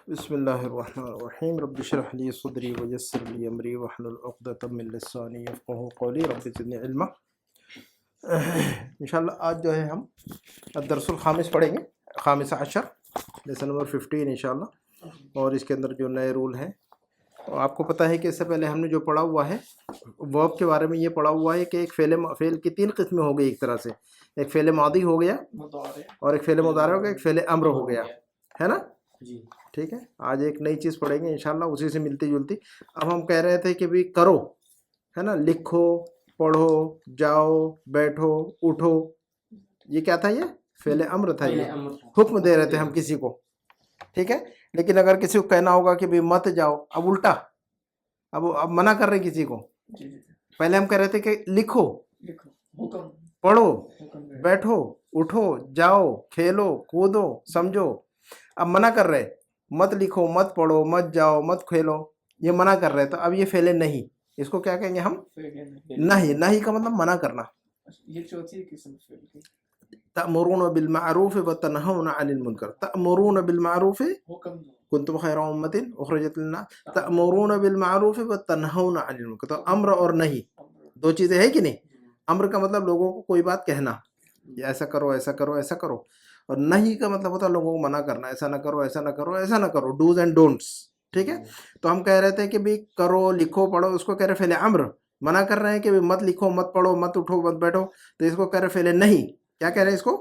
بسم اللہ الرحمن الرحیم رب اشرح لی صدری ویسر لی امری واحلل عقدۃ من لسانی یفقہوا قولی رب زدنی علما۔ انشاءاللہ آج جو ہے ہم الدرس الخامس پڑھیں گے، خامس عشر، لیسن نمبر 15 انشاءاللہ، اور اس کے اندر جو نئے رول ہیں، آپ کو پتہ ہے کہ اس سے پہلے ہم نے جو پڑھا ہوا ہے ورب کے بارے میں یہ پڑھا ہوا ہے کہ ایک فعل کی 3 قسمیں ہو گئی ایک طرح سے، ایک فعل ماضی ہو گیا اور ایک فعل مضارع ہو گیا، ایک فعل امر ہو گیا، ہے نا جی؟ ٹھیک ہے، آج ایک نئی چیز پڑھیں گے انشاءاللہ اسی سے ملتی جلتی۔ اب ہم کہہ رہے تھے کہ بھی کرو، ہے نا، لکھو، پڑھو، جاؤ، بیٹھو، اٹھو، یہ کیا تھا؟ یہ فعل امر تھا، یہ حکم دے رہے تھے ہم کسی کو، ٹھیک ہے۔ لیکن اگر کسی کو کہنا ہوگا کہ بھی مت جاؤ، اب الٹا، اب منع کر رہے ہیں کسی کو۔ پہلے ہم کہہ رہے تھے کہ لکھو، پڑھو، بیٹھو، اٹھو، جاؤ، کھیلو، کودو، سمجھو۔ اب منع کر رہے، مت لکھو، مت پڑھو، مت جاؤ، مت کھیلو، یہ منع کر رہے۔ تو اب یہ فعل نہیں، اس کو کیا کہیں گے ہم؟ نہیں۔ نہیں کا مطلب منع کرنا۔ یہ چوتھی قسم کی تأمرون بالمعروف وتنهون عن المنکر۔ تأمرون بالمعروف کنتم خیر امۃ اخرجت للناس، تأمرون بالمعروف وتنهون عن المنکر۔ تو امر اور نہیں دو چیزیں ہیں کہ نہیں؟ امر کا مطلب لوگوں کو کوئی بات کہنا، یہ ایسا کرو، ایسا کرو، ایسا کرو، اور نہیں کا مطلب ہوتا ہے لوگوں کو منع کرنا، ایسا نہ کرو، ایسا نہ کرو، ایسا نہ کرو، ڈوز اینڈ ڈونٹس، ٹھیک ہے۔ تو ہم کہہ رہے تھے کہ بھی کرو، لکھو، پڑھو، اس کو کہہ رہے فعل امر۔ منع کر رہے ہیں کہ مت لکھو، مت پڑھو، مت اٹھو، مت بیٹھو، تو اس کو کہہ رہے فعل نہیں۔ کیا کہہ رہے ہیں اس کو؟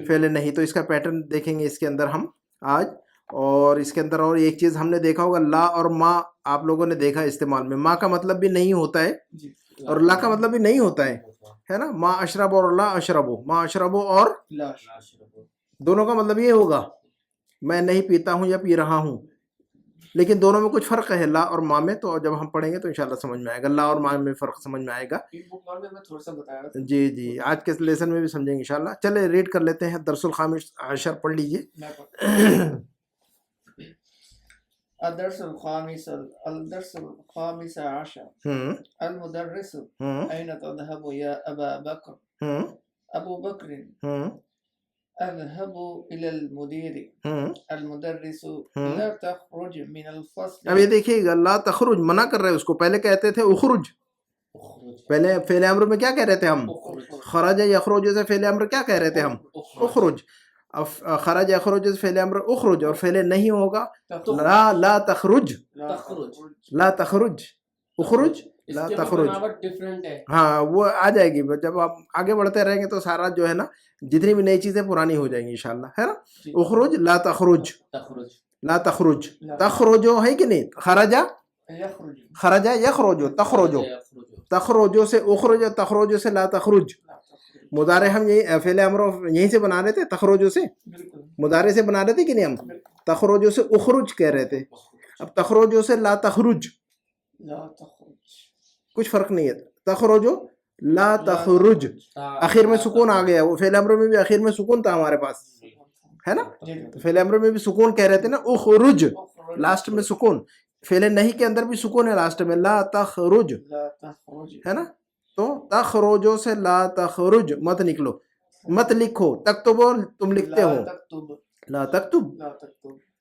فعل نہیں۔ تو اس کا پیٹرن دیکھیں گے اس کے اندر ہم آج، اور اس کے اندر اور ایک چیز ہم نے دیکھا ہوگا، لا اور ما آپ لوگوں نے دیکھا استعمال میں۔ ما کا مطلب بھی نہیں ہوتا ہے اور لا کا مطلب بھی نہیں ہوتا ہے نا۔ ما اشرب اور لا اشربو، ما اشربو اور دونوں کا مطلب یہ ہوگا میں نہیں پیتا ہوں یا پی رہا ہوں، لیکن دونوں میں کچھ فرق ہے لا اور ما میں۔ تو جب ہم پڑھیں گے تو انشاءاللہ سمجھ میں آئے گا، لا اور ما میں فرق سمجھ میں آئے گا۔ جی جی، آج کے لیسن میں بھی سمجھیں گے انشاءاللہ۔ چلے ریڈ کر لیتے ہیں، درس الخامس عشر پڑھ لیجئے۔ الدرس الخامس عشر المدرس أين تذهب يا أبا بكر؟ أبو بكر أذهب إلى المدير المدرس لا تخرج من الفصل۔ اب یہ دیکھیے گا، لا تخرج منع کر رہے اس کو، پہلے کہتے تھے اخرج، پہلے فعل امر میں کیا کہہ رہے تھے ہم؟ خرج یخرج سے فعل امر کیا کہہ رہے تھے ہم؟ اخرج۔ اب خرج یخرج سے فعل امر اخرج، اور فعل نہیں ہوگا لا تخرج، لا تخرج، اخرج، لا تخرج۔ ہاں وہ آ جائے گی جب آپ آگے بڑھتے رہیں گے تو سارا جو ہے نا جتنی بھی نئی چیزیں پرانی ہو جائیں گی انشاءاللہ، ہے نا۔ اخرج، لا تخرج، لا تخرج، تخرجو ہے کہ نہیں؟ خرجہ، خرجہ یخرجو، تخرجو، تخرجو سے اخرج، تخرجو سے لا تخرج۔ مضارع ہم یہی فعل امر یہیں سے بنا رہے تھے، تخرجو سے مضارع سے بنا رہے تھے کہ نہیں؟ ہم تخرجو سے اخرج کہہ رہے تھے، اب تخرجو سے لا تخرج، کچھ فرق نہیں ہے۔ تخرجو، لا تخرج، آخر میں سکون آ گیا، وہ فعل امر میں بھی آخر میں سکون تھا ہمارے پاس، ہے نا۔ تو فعل امر میں بھی سکون کہہ رہے تھے نا، اخرج، لاسٹ میں سکون۔ فعل نہیں کے اندر بھی سکون ہے لاسٹ میں، لا تخرج، ہے نا۔ تو تخرجو سے لا تخرج، مت نکلو، مت لکھو، تکتبو تم لکھتے ہو، لا تکتب،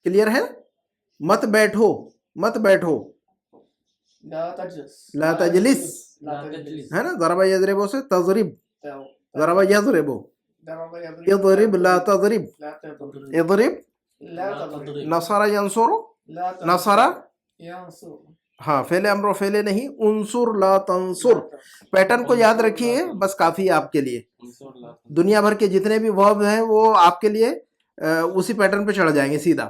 کلیئر ہے۔ مت بیٹھو، مت بیٹھو، لا تجلس، ہے نا۔ ضرب یضربو سے تضرب، ضرب یضربو، اضرب لا تضرب، اضرب، نصر ینصر، نصر، ہاں فعل امر و فعل نہیں، انصر لا تنصر۔ پیٹرن کو یاد رکھیے بس کافی ہے آپ کے لیے، دنیا بھر کے جتنے بھی ورب ہیں وہ آپ کے لیے اسی پیٹرن پہ چڑھ جائیں گے سیدھا۔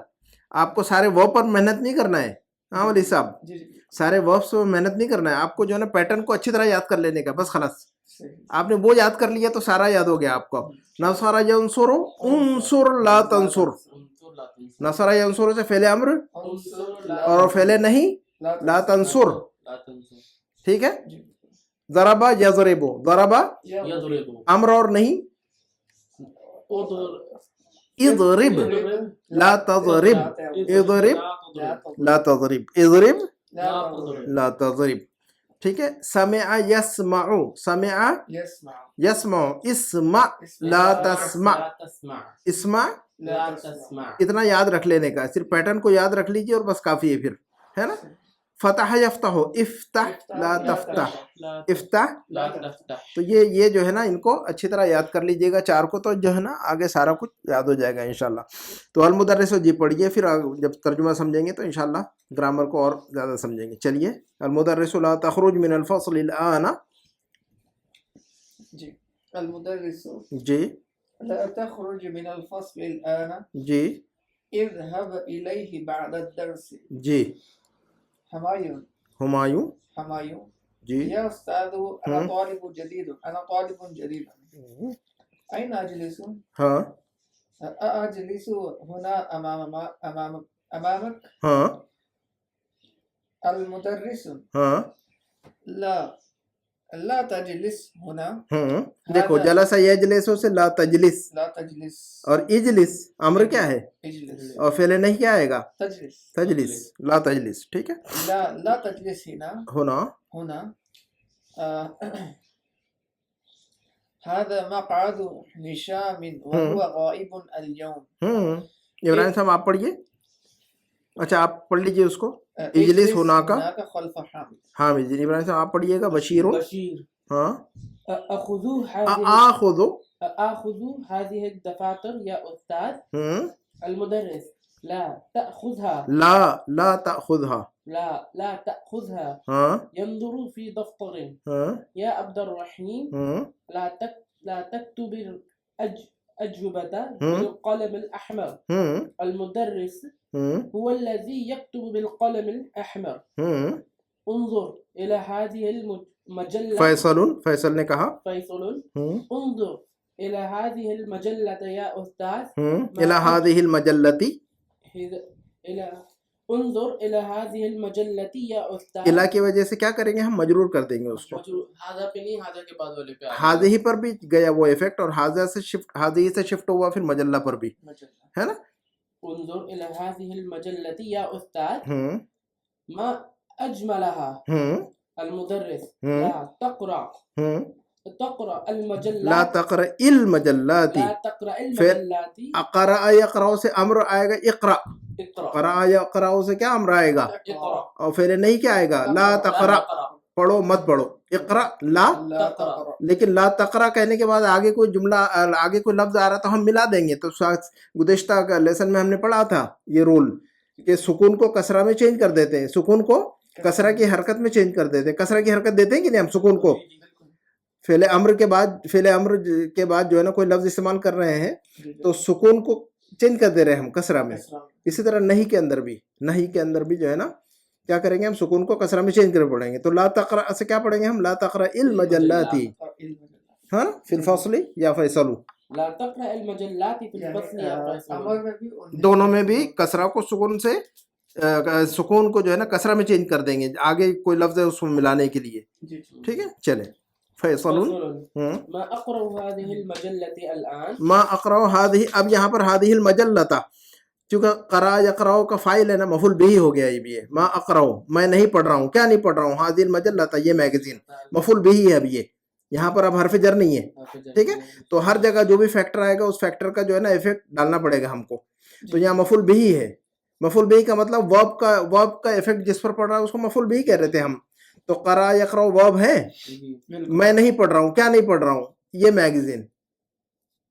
آپ کو سارے ورب پر محنت نہیں کرنا ہے، ہاں ولی صاحب، سارے وربس پر محنت نہیں کرنا ہے آپ کو، جو ہے نا پیٹرن کو اچھی طرح یاد کر لینے کا، بس خلاص آپ نے وہ یاد کر لیا تو سارا یاد ہو گیا آپ کو۔ نصر ینصر، انصر لا تنصر، نصر ینصر سے فعل امر اور فعل نہیں لا تنصر، ٹھیک ہے۔ ضرب یضرب، ضرب امر اور نہیں، اضرب لا تضرب، اضرب لا تضرب، اضرب لا تضرب، ٹھیک ہے۔ سمع یسمع، سمع یسمع، اسمع لا تسمع، اسمع لا تسمع. اتنا یاد رکھ لینے کا, صرف پیٹرن کو یاد رکھ لیجیے اور بس کافی ہے پھر, ہے نا. فتح یفتح, افتح لا تفتح, افتح. لا تفتح. تو یہ جو ہے نا ان کو اچھی طرح یاد کر لیجیے گا چار کو, تو جو ہے نا آگے سارا کچھ یاد ہو جائے گا انشاءاللہ. تو المدرس جی پڑھیے, پھر جب ترجمہ سمجھیں گے تو انشاءاللہ گرامر کو اور زیادہ سمجھیں گے. چلیے, المدرس لا تخرج من الفصل الآن. جی. المدرس جی لا تخرج من الفصل الآن. جی اذهب إليه بعد الدرس. جی. همايون. ہمایوں. جی. يا أستاذ أنا طالب جديد. أنا طالب جديد. أين أجلس؟ ہاں أجلس هنا أمامك. ہاں المدرس ہاں لا تجلس هنا. دیکھو جلس یجلسو سے لا تجلس, لا تجلس. اور اجلس امر کیا ہے, اجلس. اور فعل نہیں کیا آئے گا, تجلس. تجلس, لا تجلس. ٹھیک ہے, لا تجلس هنا. ہونا. هذا مقعد هشام وهو غائب اليوم. ابراہیم صاحب آپ پڑھیے. اچھا آپ پڑھ لیجیے اس کو. اجلس ہونا کا خلف حامد. حامد. ابراہیم صاحب آپ پڑھیے گا. بشیر. ہاں. آخذ هذه الدفاتر يا أستاذ. المدرس لا تأخذها. لا تأخذها. لا تأخذها. ہاں. ينظر في دفتر. يا عبد الرحيم لا تكتب الأجوبة بالقلم الأحمر. المدرس هو الذي يكتب بالقلم الأحمر. انظر إلى هذه المجلة. فیصل نے کہا. انظر إلى هذه المجلة يا أستاذ. إلى هذه المجلة. انظر إلى هذه المجلة يا أستاذ. الہ کی وجہ سے کیا کریں گے ہم, مجرور کر دیں گے اس کو. ہاذا پہ نہیں, ہاذا کے بعد والے پہ. ہاذہ پر بھی گیا وہ ایفیکٹ, اور ہاذہ سے شفٹ ہوا پھر مجلہ پر بھی, ہے نا. انظر إلى هذه المجلة يا أستاذ. ما أجملها. المدرس لا تقرأ المجلات. لا تقرأ المجلات. لا تقرأ المجلات. اقرأ یقرأ سے امر آئے گا اقرأ. قرأ یقرأ سے کیا امر آئے گا, اور پھر نہیں کیا آئے گا, لا تقرأ, پڑھو مت پڑھو. اقرأ لا تقرأ. لیکن لا تقرأ کہنے کے بعد آگے کوئی جملہ, آگے کوئی لفظ آ رہا تو ہم ملا دیں گے. تو گزشتہ لیسن میں ہم نے پڑھا تھا یہ رول کہ سکون کو کسرہ میں چینج کر دیتے ہیں, سکون کو کسرہ کی حرکت میں چینج کر دیتے ہیں. کسرہ کی حرکت دیتے ہیں کہ نہیں ہم سکون کو. فعل امر کے بعد جو ہے نا کوئی لفظ استعمال کر رہے ہیں تو سکون کو چینج کر دے رہے ہیں ہم کسرہ میں. اسی طرح نہیں کے اندر بھی جو ہے نا کیا کریں گے ہم, سکون کو کسرہ میں چینج کر پڑھیں گے. تو لا تقرأ سے کیا پڑھیں گے ہم, لا تقرأ المجلات. ہاں فی الفصل یا فیصل. لا تقرأ المجلات في الفصل يا فیصل. دونوں میں بھی کسرہ کو سکون سے, سکون کو جو ہے نا کسرہ میں چینج کر دیں گے, آگے کوئی لفظ ہے اس میں ملانے کے لیے. ٹھیک ہے, چلیں. فیصل. ما اقرأ هذه المجلة الآن. ما اقرأ هذه, اب یہاں پر هذه المجلة چونکہ قرأ یقرأ کا فاعل ہے نا, مفعول به ہو گیا یہ بھی ہے. ما اقرأ میں نہیں پڑھ رہا ہوں, کیا نہیں پڑھ رہا ہوں, هذه المجلة یہ میگزین, مفعول به ہے اب یہ. یہاں پر اب حرف جر نہیں ہے. ٹھیک ہے, تو ہر جگہ جو بھی فیکٹر آئے گا اس فیکٹر کا جو ہے نا ایفیکٹ ڈالنا پڑے گا ہم کو. تو یہاں مفعول به ہے. مفعول به کا مطلب ورب کا ایفیکٹ جس پر پڑ رہا ہے اس کو مفعول به کہہ رہے تھے ہم. تو قرأ یقرأ ورب ہے, میں نہیں پڑھ رہا ہوں, کیا نہیں پڑھ رہا ہوں, یہ میگزین.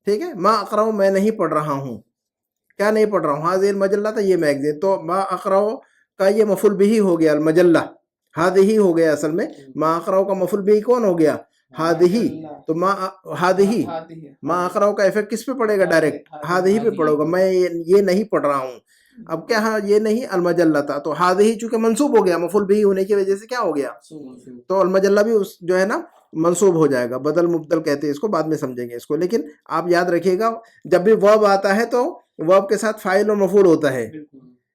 ٹھیک ہے, ما اقرأ میں نہیں پڑھ رہا ہوں, کیا نہیں پڑھ رہا ہوں, هذه المجلة تو یہ میگزین. تو ما اقرأ کا یہ مفعول به ہو گیا, المجلہ هذه ہو گیا اصل میں. ما اقرأ کا مفعول به کون ہو گیا, هذه. تو ما اقرأ کا ایفیکٹ کس پہ پڑے گا, ڈائریکٹ هذه پہ پڑے گا. میں یہ نہیں پڑھ رہا ہوں. اب کیا یہ نہیں المجلہ تھا, تو هذه چونکہ منصوب ہو گیا, مفعول به ہونے کی وجہ سے کیا ہو گیا, تو المجلہ بھی اس جو ہے نا منصوب ہو جائے گا. بدل مبدل کہتے ہیں اس کو, بعد میں سمجھیں گے اس کو. لیکن آپ یاد رکھیے گا جب بھی ورب آتا ہے تو ورب کے ساتھ فاعل اور مفعول ہوتا ہے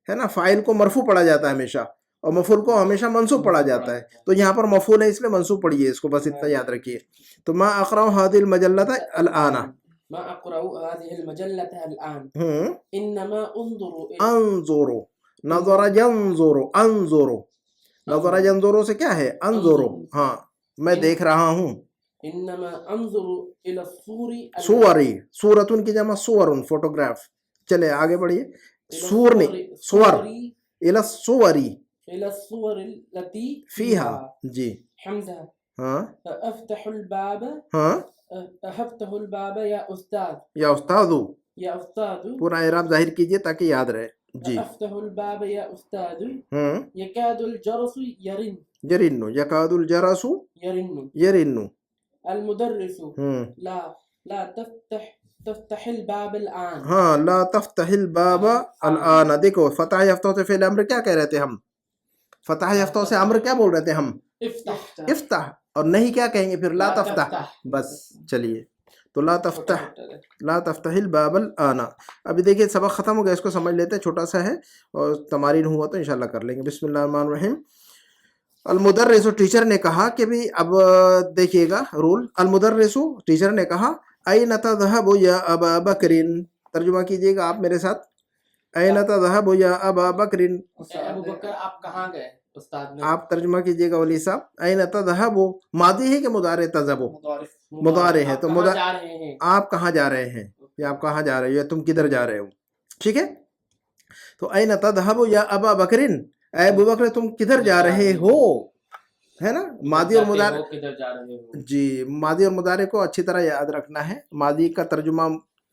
نا. فاعل کو مرفوع پڑھا جاتا ہے ہمیشہ, اور مفعول کو ہمیشہ منصوب پڑھا جاتا ہے. تو یہاں پر مفعول ہے اس لیے منصوب پڑھیے اس کو, بس اتنا یاد رکھیے. تو ما اقرأ هذه المجلة الآن. ما اقرأ هذه المجلة الآن. انما انظر نظر ينظر انظر. نظر ينظر سے کیا ہے, انظر, ہاں میں دیکھ رہا ہوں. انما انظر الى الصور. صوری, صورتن کی جمع صور, فوٹوگراف. چلے آگے بڑھیے. سور نہیں, سور. الی الصوری إلى الصور التي فيها. جی حمزة. ہاں أفتح الباب. ہاں أفتح الباب يا أستاذ. یا استاذو, يا أستاذ. پورا اعراب ظاہر کیجئے تاکہ یاد رہے. جی أفتح الباب يا أستاذ. ہاں يكاد الجرس يرن. یرنو, یکاد الجرس يرن. یرنو. المدرس. ہاں لا تفتح الباب الآن. ہاں لا تفتح الباب الآن. دیکھو فتح یفتح سے فعل امر کیا کہہ رہے تھے ہم؟ فتح یفتح سے امر کیا بول رہے تھے ہم؟ افتح. افتح. اور نہیں کیا کہیں گے پھر؟ لا تفتح. بس چلیے, تو لا تفتح الباب الآن. ابھی دیکھیے سبق ختم ہو گیا, اس کو سمجھ لیتے ہیں, چھوٹا سا ہے اور تمارین ہوا تو انشاءاللہ کر لیں گے. بسم اللہ الرحمن الرحیم. المدرس, ٹیچر نے کہا کہ بھی اب دیکھیے گا رول. المدرس, ٹیچر نے کہا این تذهب یا ابا بکر. ترجمہ کیجئے گا آپ میرے ساتھ. این تذهب یا ابا بکر. ابو بکر آپ کہاں گئے؟ استاد نے آپ ترجمہ کیجئے گا ولی صاحب. این تذهب ماضی ہے کہ مضارع؟ تذهب مضارع ہے, تو کہاں جا رہے ہیں؟ آپ کہاں جا رہے ہیں, یا آپ کہاں جا رہے ہو, یا تم کدھر جا رہے ہو. ٹھیک ہے, تو این تذهب یا ابا بکر, اے ابو بکر تم کدھر جا رہے ہو, ہے نا. ماضی اور مضارع, کدھر جا رہے ہو؟ جی ماضی اور مضارع کو اچھی طرح یاد رکھنا ہے. ماضی کا ترجمہ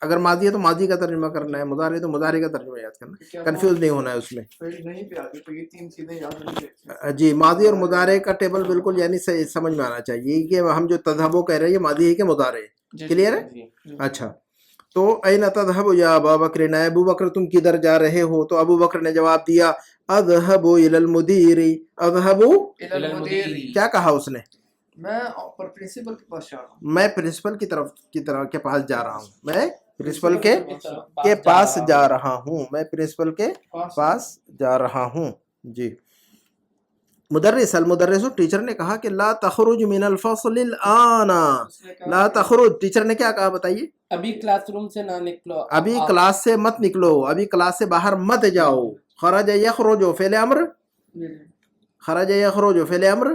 اگر ماضی ہے تو ماضی کا ترجمہ کرنا ہے, مضارع تو مضارع کا ترجمہ یاد کرنا ہے, کنفیوز نہیں ہونا ہے اس میں. نہیں پہ آگے تو یہ تین چیزیں یاد رکھیں. جی ماضی اور مضارع کا ٹیبل بالکل یعنی سمجھ میں آنا چاہیے کہ ہم جو تذہبو کہہ رہے ہیں یہ ماضی ہے کہ مضارع ہے. کلیئر ہے؟ اچھا, تو این تذهب یا ابا بکر, اے ابو بکر تم کدھر جا رہے ہو. تو ابو بکر نے جواب دیا اذهب الى المدیر. اذهب, کیا کہا اس نے؟ میں پرنسپل کے پاس جا رہا ہوں. میں پرنسپل کے پاس جا رہا ہوں. میں پرنسپل کے پاس جا رہا ہوں. میں پرنسپل کے پاس جا رہا ہوں. جی مدرس, المدرس, ٹیچر نے کہا کہ لا تخرج من الفصل الآن. لا تخرج, ٹیچر نے کیا کہا بتائیے؟ ابھی کلاس روم سے نہ نکلو. ابھی کلاس سے مت نکلو, ابھی کلاس سے باہر مت جاؤ. خرج یخرج فعل امر, خرج یخرج فعل امر.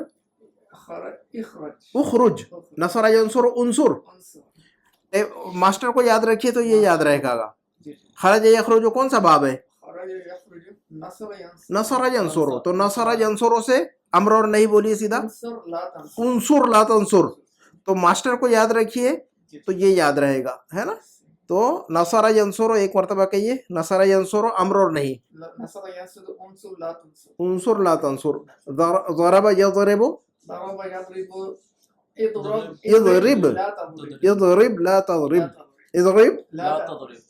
اخرج, نصر ینصر انصر. ماسٹر کو یاد رکھیے تو یہ یاد رہے گا. خرج یخرج کون سا باب ہے؟ نصر ینصر, تو نصر ینصر سے امر اور نہیں بولیے سیدھا انصر لا تنصر. تو ماسٹر کو یاد رکھیے تو یہ یاد رہے گا, ہے نا. تو نصر ینصر ایک مرتبہ کہیے, نصر ینصر امر اور نہیں, انصر لا تنصر. ضرب یضرب, اضرب, اضرب لا تضرب, اضرب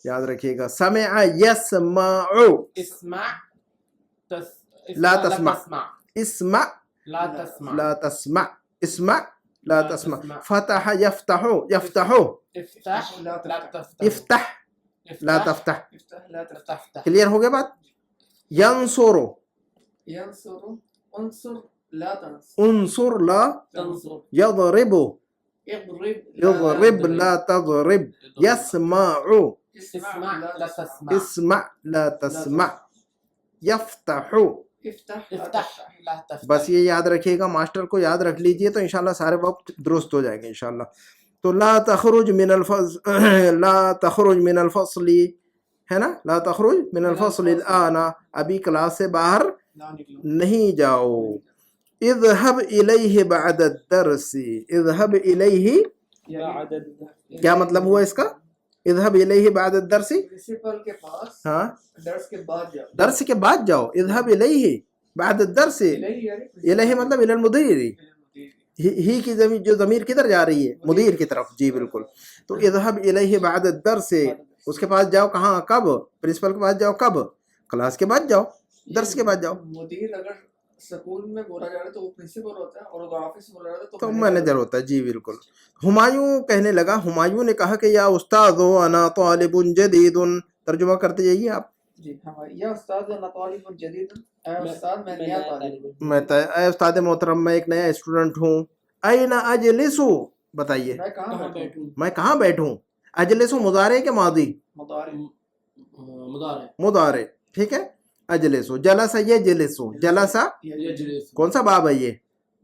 یاد رکھیے گا. سمع یسمع, اسمع لا تسمع, اسمع لا تسمع. لا تسمع, اسمع لا تسمع. فتح یفتح, یفتح افتح لا تفتح. افتح لا تفتح. تفتح. کلیئر ہو گیا بات؟ ینصر, انصر لا تنصر. یضرب, اضرب اضرب لا تضرب. یسمع, اسمع لا تسمع. اسمع لا تسمع. یفتح, افتح لا تفتح. بس یہ یاد رکھیے گا, ماسٹر کو یاد رکھ لیجئے تو انشاءاللہ سارے وقت درست ہو جائیں گے انشاءاللہ. تو لا تخرج من الفصل, لا تخرج من الفصل, ہے نا, لا تخرج من الفصل الآن, ابھی کلاس سے باہر نہیں جاؤ. اذهب الیہ بعد الدرس, اذهب الیہ کیا مطلب ہوا اس کا؟ اذهب الیہ بعد الدرس, پرنسپل کے پاس ہاں درس کے بعد جاؤ. درس کے بعد جاؤ. اذهب الیہ بعد الدرس, الیہ مطلب الی المدیر, ہی کی جو ضمیر کدھر جا رہی ہے؟ مدیر کی طرف. جی بالکل. تو اذهب الیہ بعد الدرس, اس کے پاس جاؤ. کہاں, کب؟ پرنسپل کے پاس جاؤ. کب؟ کلاس کے بعد جاؤ, درس کے بعد جاؤ. مدیر اگر سکول میں بولا جا رہا ہے تو وہ پرنسپل ہوتا ہے, اور اگر آفس میں بولا جا رہا ہے تو مینیجر ہوتا ہے. جی بالکل. ہمایوں کہنے لگا, ہمایوں نے کہا کہ یا استاذ انا طالب جدید. ترجمہ کرتے جائیے آپ. جی ہاں, یا استاد انا طالب جدید, اے استاد میں نیا طالب ہوں. اے استاد محترم میں ایک نیا اسٹوڈنٹ ہوں. این اجلس, بتائیے میں کہاں کہاں بیٹھوں؟ بیٹھوں؟ میں کہاں بیٹھوں. اجلس مضارع کے ماضی, مضارع. مضارع. ٹھیک ہے. اجلس, جلس یجلس, جلس یجلس. کون سا باب ہے یہ؟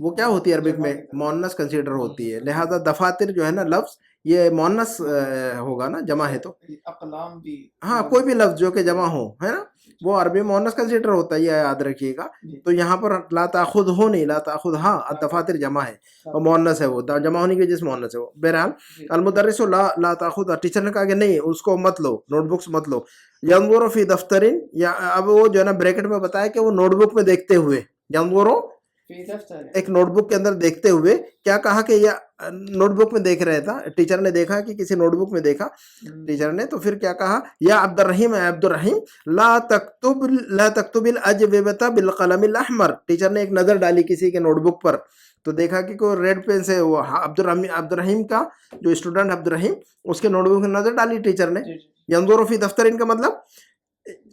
وہ کیا ہوتی ہے عربک میں مونس کنسیڈر ہوتی ہے, لہذا دفاتر جو ہے نا لفظ یہ مونس ہوگا نا, جمع ہے تو اقلام بھی, ہاں کوئی بھی لفظ جو کہ جمع ہو ہے نا وہ عربی مونس کنسیڈر ہوتا ہے, یہ یاد رکھیے گا. تو یہاں پر لا تاخذ ہو نہیں, لا تاخذ ہاں دفاتر جمع ہے اور مونس ہے, وہ جمع ہونے کی وجہ سے مونس ہے وہ. بہرحال المدرس لا تاخذ, ٹیچر نے کہا کہ نہیں اس کو مت لو, نوٹ بکس مت لو. ینظر فی دفترین, یا اب وہ جو ہے نا بریکٹ میں بتایا کہ وہ نوٹ بک میں دیکھتے ہوئے, ینظر فی دفتر ایک نوٹ بک کے اندر دیکھتے ہوئے, کیا کہا کہ یہ نوٹ بک میں دیکھ رہا تھا, ٹیچر نے دیکھا کہ کسی نوٹ بک میں دیکھا ٹیچر نے, تو پھر کیا کہا یا عبد الرحیم, اے عبد الرحیم لا تکتب الاجوبۃ بالقلم الاحمر, ٹیچر نے ایک نظر ڈالی کسی کے نوٹ بک پر تو دیکھا کہ کوئی ریڈ پین سے, وہ عبد الرحیم کا جو اسٹوڈنٹ عبد الرحیم اس کے نوٹ بک میں نظر ڈالی ٹیچر نے. ینظر فی دفتر کا مطلب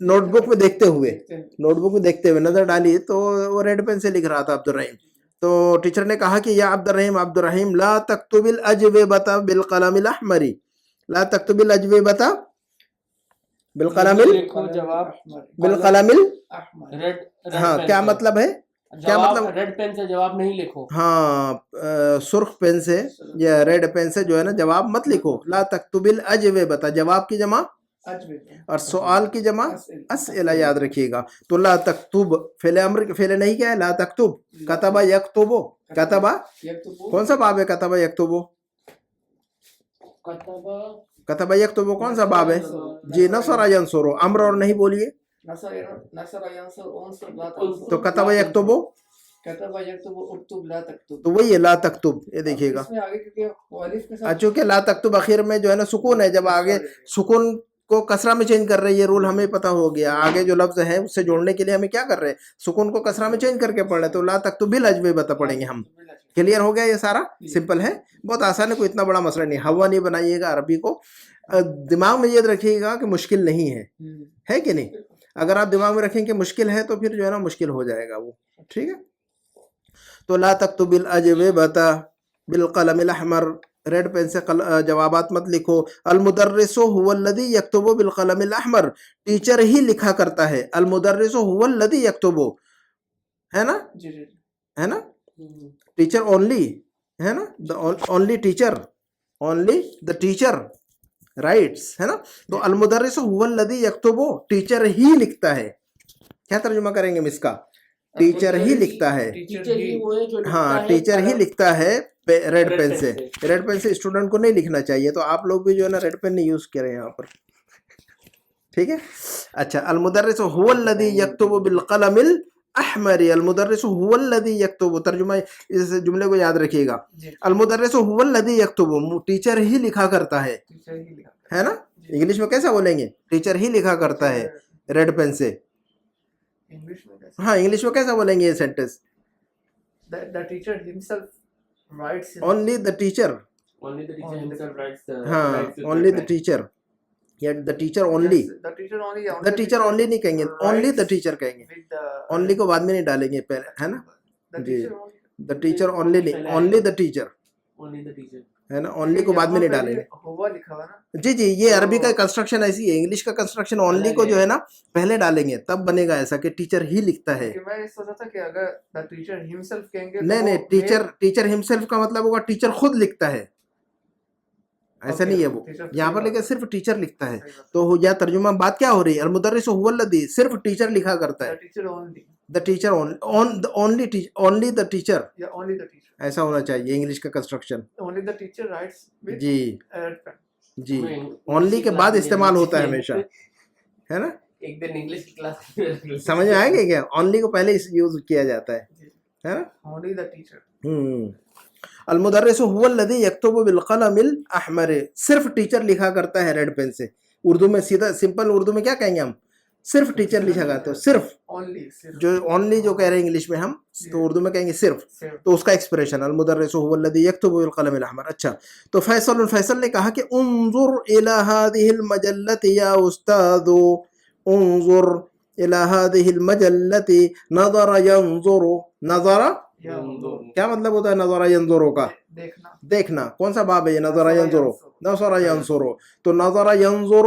نوٹ بک میں دیکھتے ہوئے, نوٹ بک میں دیکھتے ہوئے نظر ڈالی تو وہ ریڈ پین سے لکھ رہا تھا عبد الرحیم. تو ٹیچر نے کہا کہ یا عبد الرحیم لا تکتب الاجوبۃ بالقلم الاحمر, لا تکتب الاجوبۃ بالقلم بالقلم ہاں کیا مطلب ہے, کیا مطلب ریڈ پین سے جواب نہیں لکھو, ہاں سرخ پین سے یا ریڈ پین سے جو ہے نا جواب مت لکھو. لا تکتب الاجوبۃ جواب کی جمع اور سوال کی جمع اسئلہ, یاد رکھیے گا. تو لا تکتب فعل امر, فعل نہیں کیا ہے لا تکتب, کتبہ یکتبو, کتبہ کون سا باب ہے, کتبہ یکتبو, کتبہ یکتبو کون سا باب ہے جی, نصر ینصر, امر اور نہیں بولیے نصر ینصر انصر لا تو کتبہ یکتبو, کتب یکتب اکتب لا تکتب, تو وہی ہے لا تکتب. یہ دیکھیے گا اس میں آگے کیونکہ الف کے ساتھ چونکہ لا تکتب اخیر میں جو ہے نا سکون ہے, جب آگے سکون کو کسرہ میں چینج کر رہے ہیں, یہ رول ہمیں پتہ ہو گیا. آگے جو لفظ ہے اس سے جوڑنے کے لیے ہمیں کیا کر رہے ہیں, سکون کو کسرہ میں چینج کر کے پڑھ رہے, تو لا تکتب بالاجوبۃ پڑھیں گے ہم. کلیئر ہو گیا, یہ سارا سمپل ہے, بہت آسان ہے, کوئی اتنا بڑا مسئلہ نہیں. ہوا نہیں بنائیے گا عربی کو, دماغ میں یہ رکھیے گا کہ مشکل نہیں ہے کہ نہیں. اگر آپ دماغ میں رکھیں کہ مشکل ہے تو پھر جو ہے نا مشکل ہو جائے گا وہ, ٹھیک ہے. تو لا تکتب الاجوبۃ بالقلم الاحمر, ریڈ پین سے جوابات مت لکھو. المدرس هو الذي يكتب بالقلم الاحمر, ٹیچر ہی لکھا کرتا ہے. المدرس هو الذي يكتب, ہے نا, ہے نا, ٹیچر اونلی ہے نا, only teacher, only the teacher rights, ہے نا. تو المدرس هو الذي يكتب, ٹیچر ہی لکھتا ہے. کیا ترجمہ کریں گے ہم اس کا, ٹیچر ہی لکھتا ہے, ہاں ٹیچر ہی لکھتا ہے ریڈ پین سے. ریڈ پین سے اسٹوڈنٹ کو نہیں لکھنا چاہیے, تو آپ لوگ بھی جو ہے نا ریڈ پین نہیں یوز کریں یہاں پر, ٹھیک ہے. اچھا, المدرس هو الذي يكتب بالقلم الاحمر, المدرس هو الذي يكتب, ترجمہ اس جملے کو یاد رکھیے گا. المدرس هو الذي يكتب, ٹیچر ہی لکھا کرتا ہے, ہے نا. انگلش میں کیسا بولیں گے, ٹیچر ہی لکھا کرتا ہے ریڈ پین سے. ہاں انگلش میں کیسا بولیں گے یہ sentence, the teacher himself writes only the teacher, himself writes ہاں only the teacher, یا the teacher only, the teacher only, the teacher only نہیں کہیں گے, only the teacher کہیں گے. with the only کو بعد میں نہیں ڈالیں گے پہلے, ہے نا. the G, teacher only, the teacher only نہیں, only the teacher, ہے نا, only کو بعد میں نہیں ڈالیں گے. ہوا لکھا ہوا نا, جی جی, یہ عربی کا کنسٹرکشن ایسی ہے, انگلش کا کنسٹرکشن اونلی کو جو ہے نا پہلے ڈالیں گے, تب بنے گا ایسا کہ ٹیچر ہی لکھتا ہے. کہ میں یہ سوچا تھا کہ اگر the teacher himself کہیں گے نہیں نہیں, ٹیچر ہمسیلف کا مطلب ہوگا ٹیچر خود لکھتا ہے, ایسا نہیں ہے وہ یہاں پر, لیکن صرف ٹیچر لکھتا ہے. تو یا ترجمہ بات کیا ہو رہی ہے, المدرس هو الذی, صرف ٹیچر لکھا کرتا ہے, the teacher only, the teacher only the teacher, یا only the teacher, ایسا ہونا چاہیے انگلش کا construction. only the teacher writes with جی red pen. جی, اونلی کے بعد استعمال ہوتا ہے ہمیشہ, ہے نا. ایک دن انگلش کی کلاس سمجھ میں آئے گا کیا, اونلی کو پہلے یوز کیا جاتا ہے نا. only the teacher, المدرس هو الذي يكتب بالقلم الاحمر, صرف ٹیچر لکھا کرتا ہے ریڈ پین سے. اردو میں سیدھا سمپل اردو میں کیا کہیں گے ہم, صرف ٹیچر لکھا کرتا ہے, صرف only, صرف جو اونلی جو کہہ رہے ہیں انگلش میں ہم, تو اردو میں کہیں گے صرف. تو اس کا ایکسپریشن المدرس هو الذي يكتب بالقلم الاحمر. اچھا, تو فیصل نے کہا کہ انظر الى هذه المجلة یا استاذ, انظر الى هذه المجلة, نظر ينظر, نظر کیا مطلب ہوتا ہے نظر ينظر کا, دیکھنا, دیکھنا. کون سا باب ہے یہ, نظر ينظر, نظر ينظر. تو نظر ينظر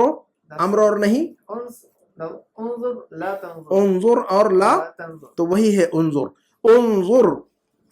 امر اور نہیں, انظر لا تنظر, انظر اور لا, تنظر, تو وہی ہے انظر. انظر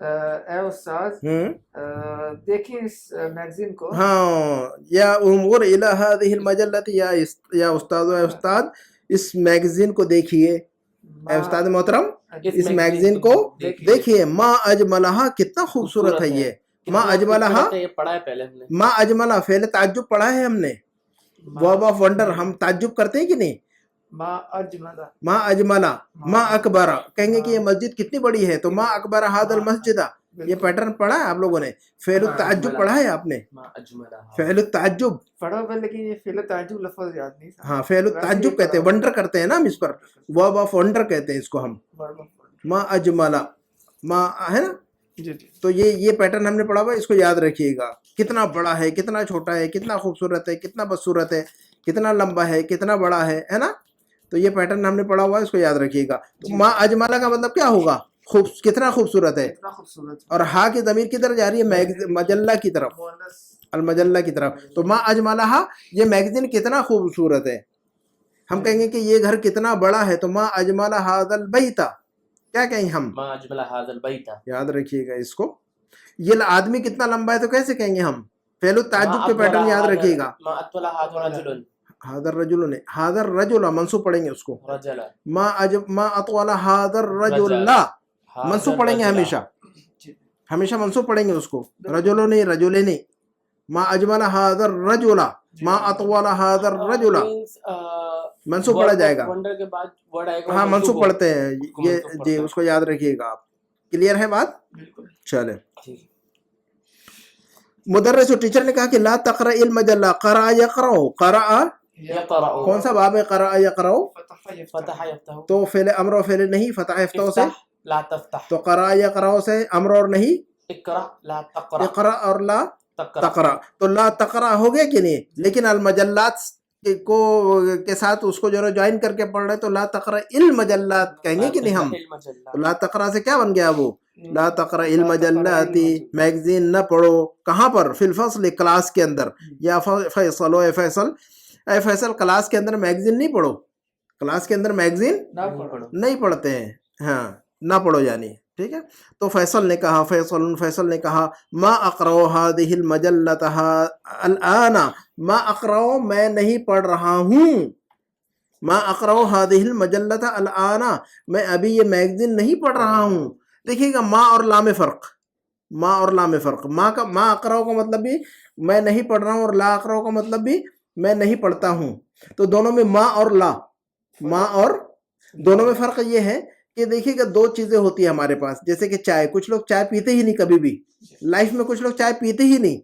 اے استاذ دیکھیں اس میگزین کو. ہاں، یا انظر الی هذه المجلۃ یا استاذ، اے استاد اس میگزین کو دیکھیے، اے استاد محترم اس میگزین کو دیکھیے. ما اجملہ، کتنا خوبصورت ہے یہ. ما اجملہ، یہ پڑھا ہے پہلے ہم نے. ما اجملہ فعل تعجب پڑھا ہے ہم نے. ورب آف ونڈر ہم تعجب کرتے ہیں کہ نہیں. ما اجملہ، ما اجملہ، ما اکبر، کہیں گے کہ یہ مسجد کتنی بڑی ہے تو ما اکبر ھذا المسجد. یہ پیٹرن پڑھا ہے آپ لوگوں نے. فعل التعجب پڑھا ہے آپ نے. فعل التعجب پڑھا ہوا لیکن یہ فعل تعجب لفظ یاد نہیں تھا. ہاں فعل التعجب کہتے ہیں، ونڈر کرتے ہیں نا ہم اس پر. ورب آف ونڈر کہتے ہیں اس کو ہم. ما اجملہ، ما ہے نا. جی جی. تو یہ پیٹرن ہم نے پڑھا ہوا ہے، اس کو یاد رکھیے گا. کتنا بڑا ہے، کتنا چھوٹا ہے، کتنا خوبصورت ہے، کتنا بدصورت ہے، کتنا لمبا ہے، کتنا بڑا ہے نا. تو یہ پیٹرن ہم نے پڑھا ہوا ہے، اس کو یاد رکھیے گا. تو ما اجملہ کا مطلب کیا ہوگا؟ کتنا خوبصورت ہے. کتنا خوبصورت. اور ہا کی ضمیر کدھر جا رہی ہے؟ مجلہ کی طرف، المجلہ کی طرف. تو ما اجملہ، یہ میگزین کتنا خوبصورت ہے. ہم کہیں گے کہ یہ گھر کتنا بڑا ہے تو ما اجملہ ھذا البیت. کیا کہیں ہم؟ ما اجملہ ھذا البیت. یاد رکھیے گا اس کو. یہ آدمی کتنا لمبا ہے تو کیسے کہیں گے ہم؟ فعل التعجب کے پیٹرن یاد رکھیے گا. ما اطول ھذا رجل. ھذا الرجل نے، ھذا الرجل منصوب پڑھیں گے اس کو. رجل. ما اطول ھذا الرجل، منصوب پڑھیں گے ہمیشہ، ہمیشہ منصوب پڑھیں گے اس کو. رجل نہیں، رجل نہیں. ما اجمل ھذا الرجل، ما اطول ھذا الرجل، منصوب پڑھا جائے گا. ونڈر کے بعد ورڈ آئے گا. ہاں منصوب پڑھتے ہیں یہ جی، اس کو یاد رکھیے گا آپ. کلیئر ہے بات؟ چلے. مدرس ٹیچر نے کہا کہ لا تقرأ المجلہ. قرأ یقرأ، قرأ کون سا باب ہے؟ قرأ یقرأ. فتح یفتح. تو فعل امر و فعل نہیں، فتح یفتح سے. لا تفتح. تو قرأ یقرأ سے امر اور نہیں، اقرأ لا تقرأ. اقرأ اور لا تقرأ. تقرأ. تو لا تقرأ ہو گیا کہ نہیں. لیکن المجلات کو کے ساتھ اس کو جو ہے جوائن کر کے پڑھ رہے تو لا تقرأ المجلات کہیں گے کہ نہیں ہم. تو لا تقرأ سے کیا بن گیا وہ؟ لا تقرأ المجلات، میگزین نہ پڑھو. کہاں پر؟ فی الفصل، کلاس کے اندر. یا فیصل، اے فیصل، اے فیصل کلاس کے اندر میگزین نہیں پڑھو. کلاس کے اندر میگزین نہیں پڑھتے ہیں. ہاں نہ پڑھو یعنی. ٹھیک ہے. تو فیصل نے کہا، فیصل نے کہا ما اقرأ هذه المجلة الآن. ما اقرأ، میں نہیں پڑھ رہا ہوں. ما اقرأ هذه المجلة الآن، میں ابھی یہ میگزین نہیں پڑھ رہا ہوں. دیکھیے گا ما اور لا میں فرق، ما اور لا میں فرق. ما اقرأ کا مطلب بھی میں نہیں پڑھ رہا ہوں، اور لا اقرأ کا مطلب بھی میں نہیں پڑھتا ہوں. تو دونوں میں ما اور لا، ما اور دونوں میں فرق یہ ہے کہ دیکھیے گا دو چیزیں ہوتی ہیں ہمارے پاس. جیسے کہ چائے، کچھ لوگ چائے پیتے ہی نہیں کبھی بھی لائف میں. کچھ لوگ چائے پیتے ہی نہیں.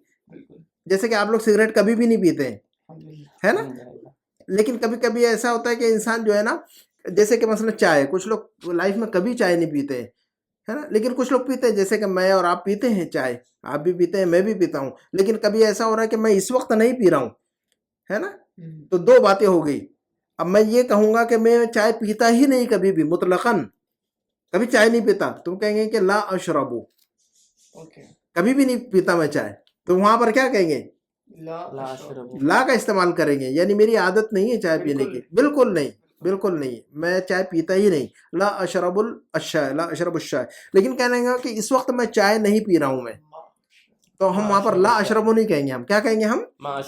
جیسے کہ آپ لوگ سگریٹ کبھی بھی نہیں پیتے ہیں، ہے نا. لیکن کبھی کبھی ایسا ہوتا ہے کہ انسان جو ہے نا، جیسے کہ مثلا چائے، کچھ لوگ لائف میں کبھی چائے نہیں پیتے ہیں، ہے نا. لیکن کچھ لوگ پیتے ہیں، جیسے کہ میں اور آپ پیتے ہیں چائے. آپ بھی پیتے ہیں، میں بھی پیتا ہوں. لیکن کبھی ایسا ہو رہا ہے کہ میں اس وقت نہیں پی رہا ہوں، ہے نا. تو دو باتیں ہو گئی. اب میں یہ کہوں گا کہ میں چائے پیتا ہی نہیں کبھی بھی، مطلقاً کبھی چائے نہیں پیتا. تم کہیں گے کہ لا اشربو، کبھی بھی نہیں پیتا میں چائے. تو وہاں پر کیا کہیں گے؟ لا کا استعمال کریں گے. یعنی میری عادت نہیں ہے چائے پینے کی، بالکل نہیں، بالکل نہیں. میں چائے پیتا ہی نہیں. لا اشرب الشاء، لا اشرب الشاء. لیکن کہنے گا کہ اس وقت میں چائے نہیں پی رہا ہوں میں. تو ہم وہاں پر لا اشربو نہیں کہیں گے. ہم کیا کہیں گے؟ ہم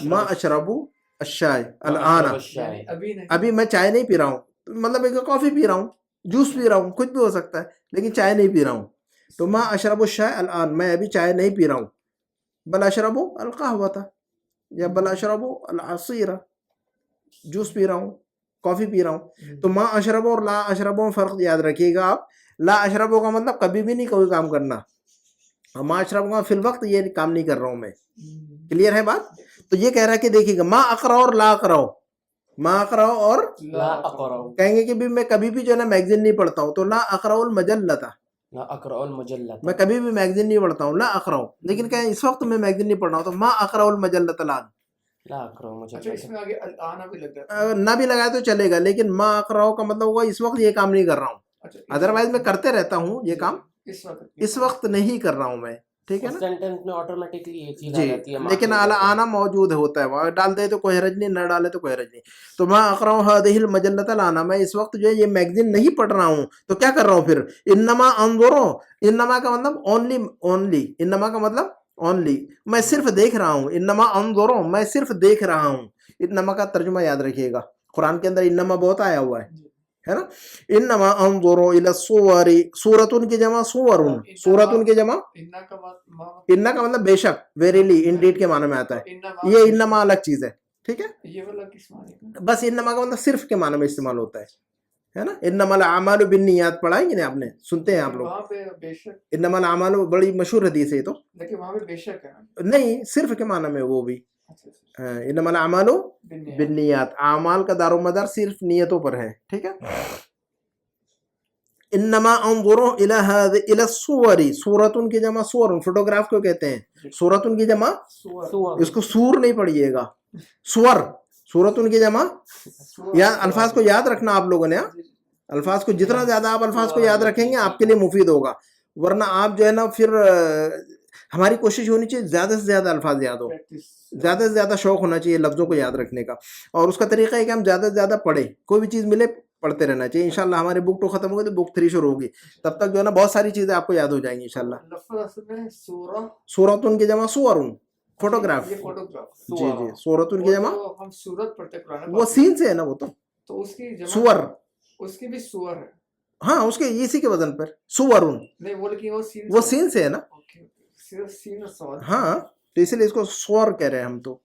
ما اشربو الشاء الآن، ابھی میں چائے نہیں پی رہا ہوں. مطلب ایک کافی پی رہا ہوں، جوس پی رہا ہوں، کچھ بھی ہو سکتا ہے، لیکن چائے نہیں پی رہا ہوں. تو ما اشرب الشاء الآن، میں ابھی چائے نہیں پی رہا ہوں. بل اشرب القهوة، یا بل اشرب العصیر، جوس پی رہا ہوں، کافی پی رہا ہوں. تو ما اشرب اور لا اشرب میں فرق یاد رکھیے گا آپ. لا اشرب کا مطلب کبھی بھی نہیں کوئی کام کرنا. ما اشرب کا فی الوقت یہ کام نہیں کر رہا ہوں میں. کلیئر ہے بات؟ تو یہ کہہ رہا ہے کہ دیکھیے گا ما اقرأ اور لا اقرأ. ما اقرأ اور لا اقرأ. کہیں گے کہ بھی میں کبھی بھی جو ہے نا میگزین نہیں پڑھتا ہوں. تو لا اقرأ المجلة، لا اقرأ المجلة، میں کبھی بھی میگزین نہیں پڑھتا ہوں. لا اقرأ، لیکن کہیں اس وقت میں میگزین نہیں پڑھ رہا ہوں. تو ما اقرأ المجلة الآن. لا اقرأ اچھا المجلة. اس میں آگے الآن بھی لگ جاتا ہے. نہ بھی لگائے تو چلے گا، لیکن ما اقرأ کا مطلب ہوگا اس وقت یہ کام نہیں کر رہا ہوں. اچھا ادروائز میں کرتے رہتا ہوں یہ کام، اس وقت اس وقت نہیں کر رہا ہوں میں. ٹھیک ہے نا سینٹینس میں آٹومیٹکلی یہ چیز آ جی جاتی ہے لیکن آنا موجود ہوتا ہے وہاں ڈال دے تو کوئی حرج نہیں نہ ڈالے تو کوئی حرج نہیں تو میں اقرأ هذه المجلۃ الآن میں اس وقت جو ہے یہ میگزین نہیں پڑھ رہا ہوں تو کیا کر رہا ہوں پھر انما انظر انما کا مطلب اونلی انما کا مطلب اونلی میں صرف دیکھ رہا ہوں انما انظر میں صرف دیکھ رہا ہوں انما کا ترجمہ یاد رکھیے گا قرآن کے اندر انما بہت آیا ہوا ہے نا انما انظر الى الصور سورۃ کی جمع سورن سورۃ کی جمع اننا کا مطلب بے شک ویریلی انڈیڈ کے معنی میں آتا ہے یہ انما الگ چیز ہے ٹھیک ہے یہ والا کس معنی کا بس انما کا مطلب صرف کے معنی میں استعمال ہوتا ہے نا انما الاعمال بالنیات پڑھائیں گے نا آپ نے سنتے ہیں آپ لوگ وہاں پہ بے شک انما الاعمال بڑی مشہور حدیث ہے یہ تو لیکن وہاں پہ بے شک ہے نہیں صرف کے معنی میں وہ بھی انما الاعمال بالنیات اعمال کا دار و مدار صرف نیتوں پر ہے ٹھیک ہے انما انظر الى الصور سورۃ کی جمع سور فوٹوگراف کو کہتے ہیں سورۃ کی جمع اس کو سور نہیں پڑھیے گا سور سورۃ کی جمع یا الفاظ کو یاد رکھنا آپ لوگوں نے الفاظ کو جتنا زیادہ آپ الفاظ کو یاد رکھیں گے آپ کے لیے مفید ہوگا ورنہ آپ جو ہے نا پھر ہماری کوشش ہونی چاہیے زیادہ سے زیادہ الفاظ یاد ہو زیادہ سے زیادہ شوق ہونا چاہیے لفظوں کو یاد رکھنے کا اور اس کا طریقہ ہے کہ ہم زیادہ سے زیادہ پڑھیں کوئی بھی چیز ملے پڑھتے رہنا چاہیے انشاءاللہ ہماری بک 2 ختم ہوگی تو بک 3 شروع ہوگی تب تک جو ہے نا بہت ساری چیزیں آپ کو یاد ہو جائیں گی انشاءاللہ لفظ اصل میں سورہ سورۃ کی جمع سورن فوٹوگراف یہ فوٹوگراف جی جی سورۃ کی جمع ہم سورت پڑھتے قرآن وہ سین سے ہے نا وہ تو اس کی جمع سور اس کی بھی سور ہے ہاں اس کے اسی کے وزن پر سورن نہیں وہ لیکن وہ سین سے ہے نا صرف سین اور سواد ہاں تو اسی لیے اس کو سور کہہ رہے ہیں ہم تو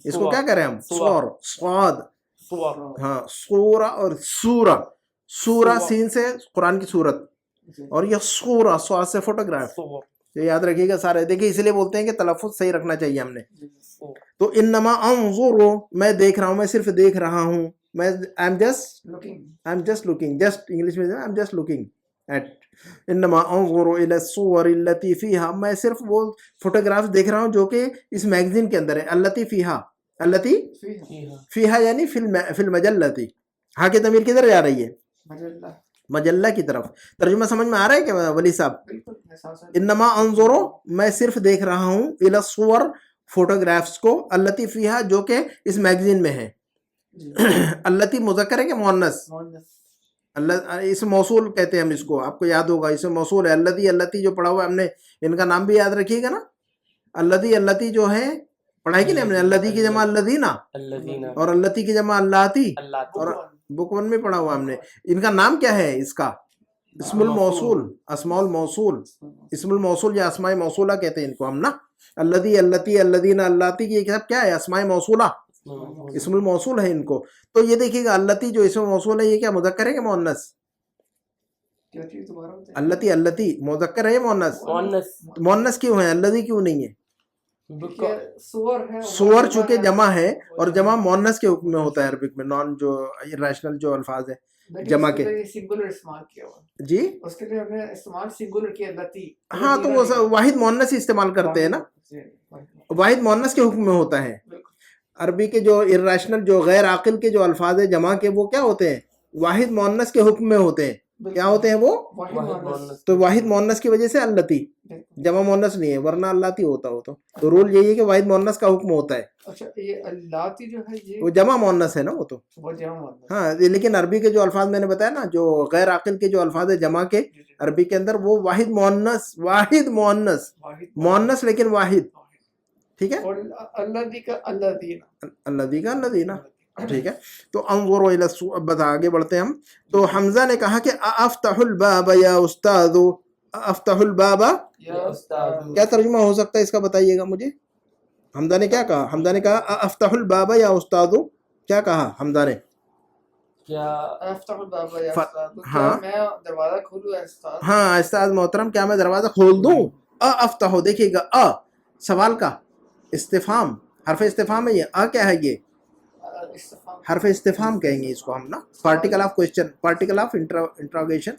اس کو کیا کہہ رہے ہیں ہم سور سواد ہاں سورہ اور سورہ سورہ سین سے قرآن کی صورت اور یہ سورہ سواد سے فوٹوگراف یہ یاد رکھیے گا سارے دیکھیے اسی لیے بولتے ہیں کہ تلفظ صحیح رکھنا چاہیے ہم نے تو انما انظر میں دیکھ رہا ہوں میں صرف دیکھ رہا ہوں میں I am just looking just English میں I am just looking at انما انظر الى الصور التي فيها میں صرف وہ فوٹوگراف دیکھ رہا ہوں جو کہ اس میگزین کے اندر ہے التي فيها التي فيها یعنی فی المجلۃ ہاں کی ضمیر کدھر جا رہی ہے مجلہ کی طرف ترجمہ سمجھ میں آ رہا ہے کہ ولی صاحب انما انظر میں صرف دیکھ رہا ہوں الى الصور فوٹوگرافز کو التي فيها جو کہ اس میگزین میں ہے التي مذکر ہے کہ مؤنث اس موصول کہتے ہیں ہم اس کو آپ کو یاد ہوگا اس موصول ہے الذی جو پڑھا ہوا ہے ہم نے ان کا نام بھی یاد رکھیے گا نا الذی جو ہے پڑھائی کی نہیں ہم نے الذی کی جمع الذین اور التی کی جمع اللاتی اور بک 1 میں پڑھا ہوا ہم نے ان کا نام کیا ہے اس کا اسم الموصول اسماء الموصول اسم الموصول یا اسماء موصولہ کہتے ہیں ان کو ہم نا الذی التی الذین اللاتی کی کیا ہے اسماء موصولہ اسم الموصول ہے ان کو تو یہ دیکھیے گا التی جو اسم موصول ہے یہ کیا مذکر ہے کہ مؤنث التی مذکر ہے یا مؤنث مؤنث کیوں ہے الذی کیوں نہیں ہے سور چونکہ جمع ہے اور جمع مؤنث کے حکم میں ہوتا ہے عربک میں نان جو ریشنل جو الفاظ ہے جمع کے جی اس کے لیے ہم نے استعمال سنگولر کیا لتی ہاں تو وہ واحد مؤنث ہی استعمال کرتے ہیں نا واحد مؤنث کے حکم میں ہوتا ہے عربی کے جو irrational جو غیر عاقل کے جو الفاظ جمع کے وہ کیا ہوتے ہیں واحد مؤنث کے حکم میں ہوتے ہیں کیا ہوتے ہیں وہ تو واحد مؤنث کی وجہ سے التی جمع مؤنث نہیں ہے ورنہ اللاتی ہوتا ہو تو رول یہی ہے کہ واحد مؤنث کا حکم ہوتا ہے اچھا یہ اللاتی جو ہے یہ وہ جمع مؤنث ہے نا وہ تو ہاں لیکن عربی کے جو الفاظ میں نے بتایا نا جو غیر عاقل کے جو الفاظ جمع کے عربی کے اندر وہ واحد مؤنث مؤنث لیکن واحد ٹھیک ہے الذی کا الذین ٹھیک ہے تو انظر الی بتا آگے بڑھتے ہیں ہم تو حمزہ نے کہا کہ افتح الباب یا استاذ افتح الباب کیا ترجمہ ہو سکتا ہے اس کا بتائیے گا مجھے حمزہ نے کیا کہا حمزہ نے کہا افتح الباب یا استاذ کیا کہا حمزہ نے کیا افتح الباب یا استاذ ہاں میں دروازہ کھولوں استاذ ہاں استاذ محترم کیا میں دروازہ کھول دوں افتح دیکھیے گا سوال کا استفہام حرف استفہام ہے یہ کیا ہے یہ حرف استفہام کہیں گے اس کو ہم نا particle of question particle of interrogation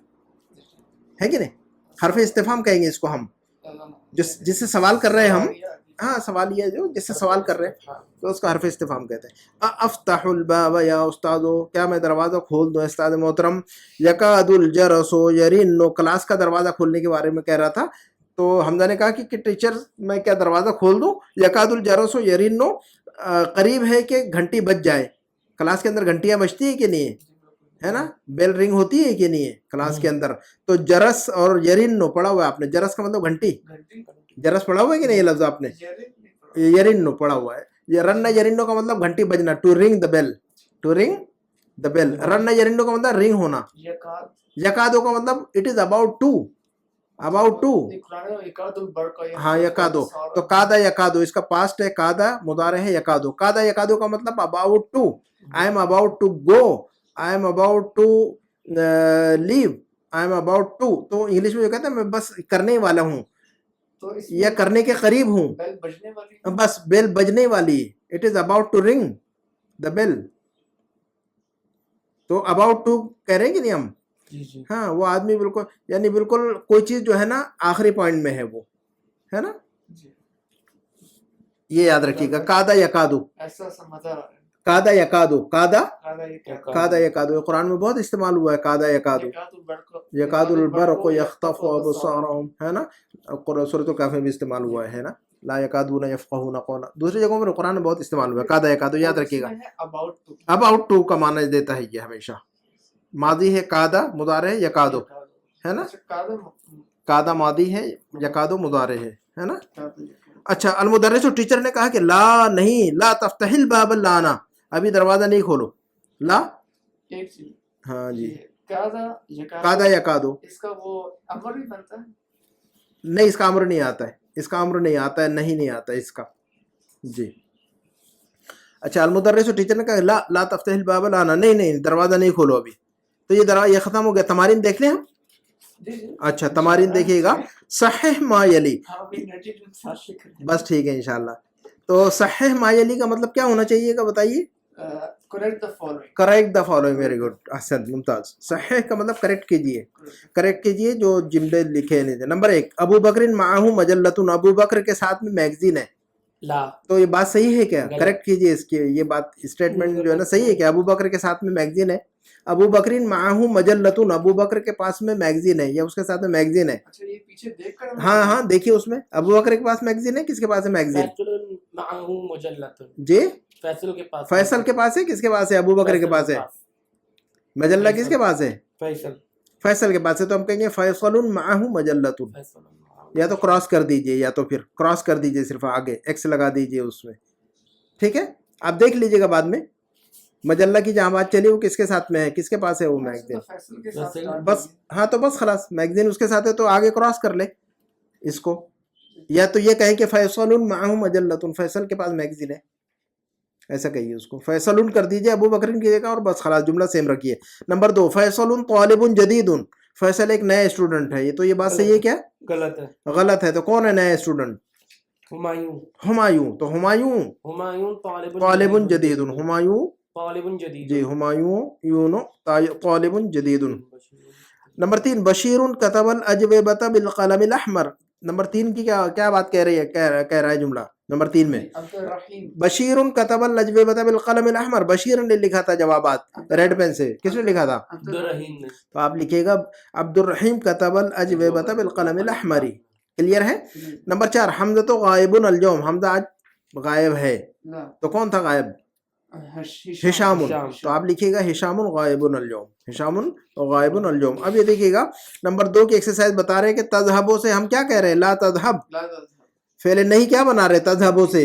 ہے کہ نہیں حرف استفہام کہیں گے اس کو ہم جس سے سوال کر رہے ہیں ہم ہاں سوال یہ جو جس سے سوال کر رہے ہیں تو اس کا حرف استفہام کہتے ہیں افتح الباب یا استاذ کیا میں دروازہ کھول دوں استاد محترم یکاد الجرس یرن کلاس کا دروازہ کھولنے کے بارے میں کہہ رہا تھا تو حمزہ نے کہا کہ ٹیچر میں کیا دروازہ کھول دوں؟ یکاد الجرس یرنو، قریب ہے کہ گھنٹی بج جائے. کلاس کے اندر گھنٹیاں بجتی ہیں کہ نہیں ہے نا؟ بیل رنگ ہوتی ہے کہ نہیں ہے کلاس کے اندر؟ تو جرس اور یرنو پڑھا ہوا ہے آپ نے. جرس کا مطلب گھنٹی. جرس پڑھا ہوا ہے کہ نہیں یہ لفظ آپ نے؟ یرنو پڑھا ہوا ہے. یہ رن یرنو کا مطلب گھنٹی بجنا، ٹو رنگ دا بیل، ٹو رنگ دا بیل. رن یرنو کا مطلب رنگ ہونا. یکادو کا مطلب it is about to, about to. ہاں یکادو. تو کادا یکادو اس کا پاسٹ ہے، کادا مضارع ہے یکادو. کادا یکادو کا مطلب about to, I am about to go, I am about to leave, I am about to. تو انگلش میں جو کہتے ہیں میں بس کرنے والا ہوں یا کرنے کے قریب ہوں، بس بیل بجنے والی. اٹ از اباؤٹ ٹو رنگ دا بیل. تو اباؤٹ ٹو کہہ رہے ہیں کہ نہیں ہم؟ ہاں وہ آدمی بالکل یعنی بالکل کوئی چیز جو ہے نا آخری پوائنٹ میں ہے وہ، ہے نا؟ یہ یاد رکھیے گا. کادا یکادو، کادا یکادو، کادا کادا یکادو قرآن میں بہت استعمال ہوا ہے. کادا یکادو، یکاد البرق یخطف ابصارهم، ہے نا؟ سورۃ الکہف میں بھی استعمال ہوا ہے نا؟ لا یکادون یفقهون قولا. دوسری جگہوں میں قرآن میں بہت استعمال ہوا ہے کادا یکادو. یاد رکھیے گا اباؤٹ ٹو کا معنی دیتا ہے یہ ہمیشہ. ماضی ہے کادا، مضارع ہے یکادو، ہے نا؟ کادا ماضی ہے، یکادو مضارع ہے نا؟ اچھا المدرس ٹیچر نے کہا کہ لا نہیں، لا تفتح الباب لانا، ابھی دروازہ نہیں کھولو. لا ہاں جی کادا یکادو اس کا وہ امر بھی بنتا ہے؟ نہیں اس کا امر نہیں آتا ہے، اس کا امر نہیں آتا ہے، نہیں آتا ہے اس کا. جی اچھا المدرس ٹیچر نے کہا لا لا تفتح الباب لانا، نہیں دروازہ نہیں کھولو ابھی. تو یہ دروازہ یہ ختم ہو گیا. تمارین دیکھ لیں ہم. اچھا تمارین دیکھیے گا. صحیح ما یلی، بس ٹھیک ہے انشاءاللہ. تو صحیح ما یلی کا مطلب کیا ہونا چاہیے گا بتائیے؟ Correct the following. Very good, احسن، ممتاز. صحیح کا مطلب کریکٹ کیجئے، کریکٹ کیجئے جو جملے لکھے نہیں تھے. نمبر 1 ابو بکر معہ مجلۃ، ابو بکر کے ساتھ میں میگزین ہے. لا، تو یہ بات صحیح ہے کیا؟ کریکٹ کیجئے اس کی، یہ بات اسٹیٹمنٹ جو ہے نا صحیح ہے کہ ابو بکر کے ساتھ میں میگزین ہے. ابو بکر معہ مجلۃ، ابو بکر کے پاس میں میگزین ہے یا اس کے ساتھ میں میگزین ہے. ہاں ہاں دیکھیے اس میں ابو بکر کے پاس میگزین ہے. کس کے پاس ہے میگزین؟ جی فیصل کے پاس. فیصل کے پاس ہے. کس کے پاس ہے؟ ابو بکر کے پاس ہے. مجلہ کس کے پاس ہے؟ فیصل کے پاس ہے. تو ہم کہیں گے فیصل معہ مجلۃ. یا تو کراس کر دیجئے، یا تو پھر کراس کر دیجئے، صرف آگے ایکس لگا دیجئے اس میں. ٹھیک ہے آپ دیکھ لیجئے گا بعد میں. مجلہ کی جہاں بات چلی وہ کس کے ساتھ میں ہے؟ کس کے پاس ہے وہ میگزین؟ بس ہاں تو بس خلاص میگزین اس کے ساتھ ہے تو آگے کراس کر لے اس کو. یا تو یہ کہیں کہ فیصل معہ مجلۃ، فیصل کے پاس میگزین ہے، ایسا کہیے اس کو. فیصل کر دیجئے ابو بکر کی جگہ اور بس خلاص جملہ سیم رکھیے. نمبر 2 فیصل طالب جدید، فیصل ایک نیا اسٹوڈنٹ ہے. یہ تو یہ بات صحیح ہے کیا؟ غلط ہے. غلط ہے. تو کون ہے نیا اسٹوڈنٹ؟ ہمایوں. تو ہمایوں طالب جدید، ہمایوں جی ہمایوں طالب جدید. نمبر 3 بشیر کتب الاجوبۃ بالقلم الاحمر. نمبر 3 کی کیا بات کہہ رہی ہے، کہہ رہا ہے جملہ نمبر 3 میں؟ بشیر کتب الاجوبۃ بالقلم الاحمر، بشیر نے لکھا تھا جوابات ریڈ پین سے. کس نے لکھا تھا؟ عبدالرحیم نے. تو آپ لکھیے گا عبد الرحیم کتب الاجوبۃ بالقلم الاحمر. کلیئر ہے؟ نمبر 4 حمزہ غائب اليوم، حمزہ آج غائب ہے. تو کون تھا غائب؟ ہشام. تو آپ لکھیے گا ہشام غائب اليوم، ہشام غائب اليوم. اب یہ دیکھیے گا نمبر 2 کی ایکسرسائز بتا رہے ہیں کہ تذهبوا سے ہم کیا کہہ رہے ہیں؟ لا تذهب. فعل نہیں کیا بنا رہے؟ تذهبوا سے.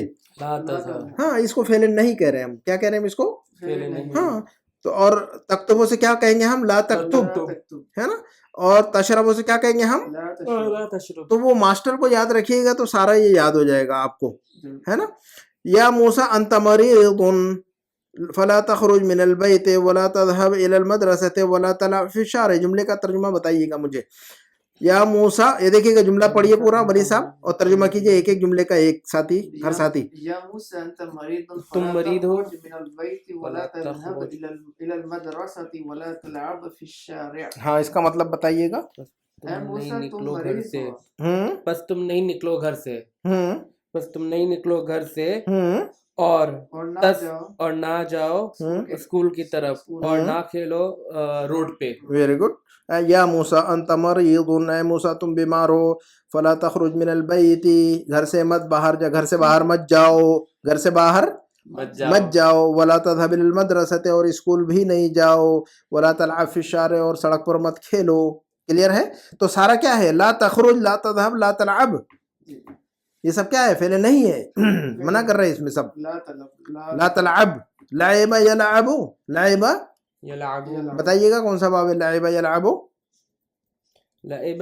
ہاں اس کو فعل نہیں کہہ رہے ہم. کیا کہہ رہے ہیں ہم اس کو؟ ہاں. تو اور تکتبوا سے کیا کہیں گے ہم؟ لا تکتب، ہے نا؟ اور تشربوا سے کیا کہیں گے ہم؟ تو وہ ماسٹر کو یاد رکھیے گا تو سارا یہ یاد ہو جائے گا آپ کو، ہے نا؟ یا موسیٰ انت مریض فلا تخرج من البیت ولا تذهب الى المدرسة ولا تلعب في الشارع. جملے کا ترجمہ بتائیے گا مجھے. یا موسیٰ، یہ دیکھیے گا جملہ پڑھیے پورا ولی صاحب اور ترجمہ کیجئے ایک ایک جملے کا، ایک ساتھی ہر ساتھی. یا موسیٰ انت مریض تم مریض ہو من البیت ولا تذهب الى المدرسة ولا تلعب في الشارع. ہاں اس کا مطلب بتائیے گا. اے موسیٰ تم مریض ہو، بس تم نہیں نکلو گھر سے، بس تم نہیں نکلو گھر سے اور اور نہ تس جاؤ اور نہ جاؤ اسکول کی طرف اور نہ کھیلو روڈ پہ. Very good. یا موسیٰ انت مریض، اے موسیٰ تم بیمار ہو، فلا تخرج من البیت، گھر سے مت باہر جا، گھر سے باہر مت جاؤ، گھر سے باہر مت جاؤ. ولا تذهب الى المدرسة، اور اسکول بھی نہیں جاؤ. ولا تلعب في الشارع، اور سڑک پر مت کھیلو. کلیئر ہے؟ تو سارا کیا ہے؟ لا تخرج، لا تذهب، لا تلعب، یہ سب کیا ہے؟ فعل نہیں ہے، منع کر رہے ہیں اس میں سب. لا تلعب، لا تلعب، لعب یلعب، لعب یلعبو، بتائیے گا کون سا باب ہے؟ لعب یلعب، لعب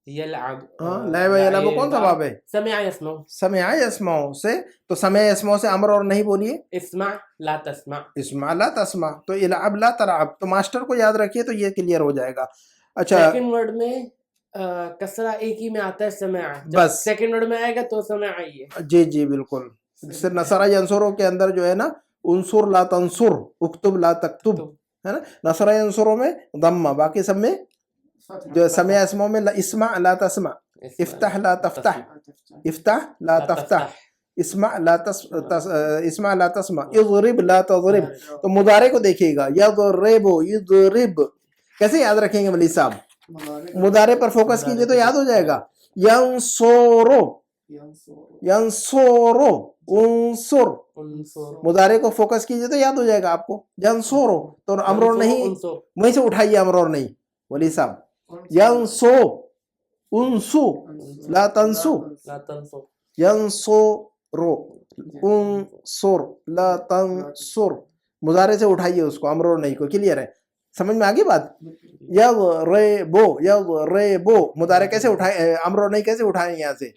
یلعب، ہاں لعب یلعب کون سا باب ہے؟ سمع یسمع. سمع یسمع سے، تو سمع یسمع سے امر اور نہیں بولیے. اسمع لا تسمع. اسمع لا تسمع، تو العب لا تلعب. تو ماسٹر کو یاد رکھیے تو یہ کلیئر ہو جائے گا. اچھا سیکنڈ ورڈ میں کسرہ ایک ہی میں آتا ہے سمع، بس. سیکنڈ ورڈ میں آئے گا تو سمع آئیے. جی جی بالکل. جیسے نصر ینصروں کے اندر جو ہے نا، انصر لا تنصر، اکتب لا تکتب، ہے نا. نصر ینصروں میں ضمہ، باقی سب میں جو سمع اسموں میں اسمع لا تسمع، افتح لا تفتح، افتح لا تفتح، اسمع لا اسمع لا تسمع، اضرب لا تضرب. تو مضارع کو دیکھیے گا، یضرب، یضرب کیسے یاد رکھیں گے ولی صاحب؟ مضارع پر فوکس کیجئے تو یاد ہو جائے گا. ینصر، ینصر، انصر، مضارع کو فوکس کیجئے تو یاد ہو جائے گا آپ کو. ینصر تو امر نہیں، وہیں سے اٹھائیے امر اور نہیں ولی صاحب. ینصو، انسو، لا تنسو، لا تنصر. ینصر، انصر، لا تنصر. مضارع سے اٹھائیے اس کو، امر اور نہیں کو. کلیئر ہے؟ سمجھ میں آگئی بات؟ یضربو، یضربو مضارع کیسے اٹھائے، امر اور نہیں کیسے اٹھائیں یہاں سے؟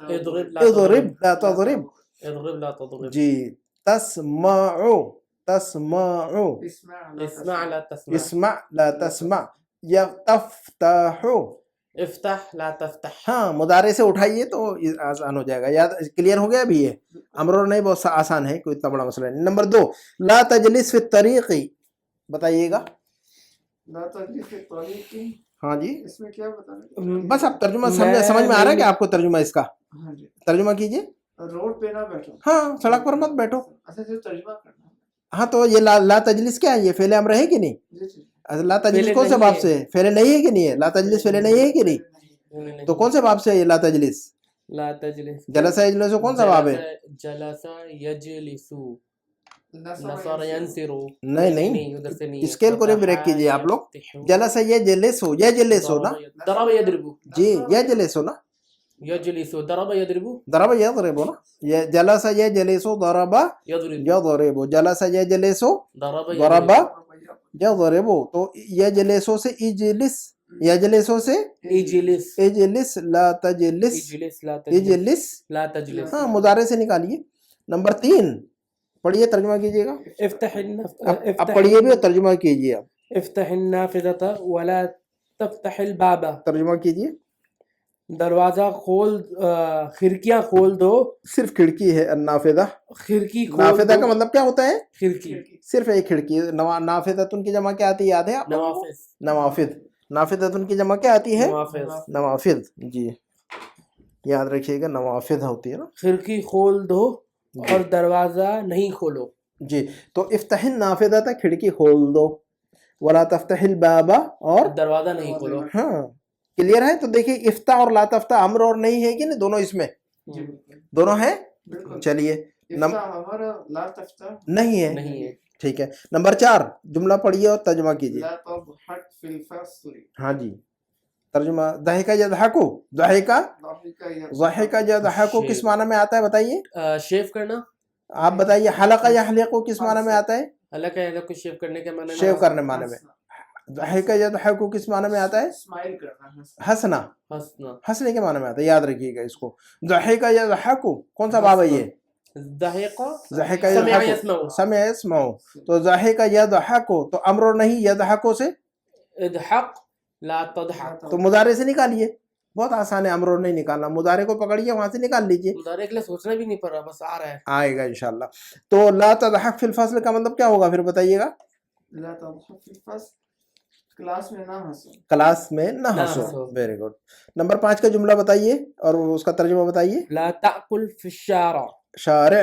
اضرب لا تضرب. اضرب لا تضرب. جی. تسمع، تسمع، اسمع لا تسمع. اسمع لا تسمع. تفتح، افتح لا تفتح. ہاں مضارع سے اٹھائیے تو آسان ہو جائے گا. یاد کلیئر ہو گیا بھی یہ؟ امر اور نہیں بہت آسان ہے، کوئی اتنا بڑا مسئلہ نہیں. نمبر 2، لا تجلس فی الطریق، بتائیے گا. لا تجلس فی الطریق، ہاں جی اس میں کیا بتا رہے؟ بس آپ ترجمہ سمجھ میں آ رہا ہے کہ آپ کو ترجمہ اس کا؟ ہاں جی. ترجمہ کیجئے. روڈ پہ نہ بیٹھو، ہاں سڑک پر مت بیٹھو. اچھا صرف ترجمہ کرنا ہے. ہاں تو یہ لا تجلس کیا ہے؟ یہ فعل امر ہے کہ نہیں؟ جی جی. لا تجلس کون سے باب سے ہے؟ فعل نہیں ہے کہ نہیں ہے؟ لا تجلس فعل نہیں ہے کہ نہیں؟ تو کون سے باب سے ہے یہ لا تجلس؟ لا تجلس. جلسہ یجلس کون سا باب ہے؟ جلس یجلسو. نصر ینصرو. نہیں نہیں، ادھر سے نہیں. اسکیل کو نہیں بریک کیجئے آپ لوگ. جلسہ یجلسو، یجلسو نا. ضرب یضربو. جی یجلسو نا، یجلسو. ضرب یضربو. ضرب یضربو نا. جلسہ یجلسو، ضرب یضرب. یضربو. جلسہ یجلسو، ضرب ضرب یضرب. یضربو. تو یجلسو سے اجلس، یجلسو سے اجلس. اجلس لا تجلس، اجلس لا تجلس. اجلس. لا تجلس. ہاں مضارع سے نکالیے. نمبر 3 پڑھیے، ترجمہ کیجئے گا. افتح اب پڑھیے بھی اور ترجمہ کیجئے. اب افتح النافذة ولا تفتح الباب. ترجمہ کیجئے. دروازہ کھول، کھڑکیاں کھول دو. صرف کھڑکی ہے النافذہ. کھڑکی کھول نافذہ دو. کا مطلب کیا ہوتا ہے؟ کھڑکی. صرف ایک کھڑکی. نافذۃ کی جمع کیا آتی ہے یاد ہے آپ؟ نوافذ. نوافذ. نافذۃ کی جمع کیا آتی ہے؟ نوافذ. نوافذ. جی یاد رکھیے گا، نوافذ ہوتی ہے نا. کھڑکی کھول دو اور دروازہ نہیں کھولو. جی. تو افتح النافذہ، کھڑکی کھول دو. ولا تفتح الباب، اور دروازہ نہیں کھولو. ہاں کلیئر ہے. تو دیکھیے افتح اور لا تفتح امر اور نہیں ہے کہ نہیں؟ دونوں اس میں دونوں ہیں. بالکل. چلیے افتح ہمارا، لا تفتح نہیں ہے. نہیں ہے. ٹھیک ہے. نمبر 4 جملہ پڑھیے اور ترجمہ کیجیے. لا تضحك في الفصل. ہاں جی ترجمہ. ضحک یضحک، ضحک، ضحک یضحک کس معنی میں آتا ہے بتائیے؟ شیو کرنا. آپ بتائیے. حلق یحلق کس معنی میں آتا ہے؟ حلقہ یحلق کو شیو کرنے کے معنی میں. شیو کرنے معنی میں. ضحک یضحک کس معنی میں آتا ہے؟ اسمائل کرنا. ہنسنا، ہنسنا. ہنسنے کے معنی میں آتا ہے. یاد رکھیے گا اس کو. ضحک یضحک کون سا باب ہے یہ؟ ضحک. ضحک سمع یضحک، یسمع. سمع یسمع. تو ضحک یضحک تو امر نہیں، یضحک سے اضحک لا تضحک. تو مضارع سے نکالیے. بہت آسان ہے، امر نہیں نکالنا. مضارع کو پکڑیے، وہاں سے نکال لیجیے. مضارع کے لیے سوچنا بھی نہیں پڑ رہا، بس آ رہا ہے. آئے گا انشاءاللہ. تو لا تضحک فی الفصل کا مطلب کیا ہوگا پھر بتائیے گا؟ لا تضحك في الفصل، کلاس میں نہ ہنسو. کلاس میں نہ ہنسو. Very good. نمبر 5 کا جملہ بتائیے اور اس کا ترجمہ بتائیے. لا تأکل فی الشارع. شارع،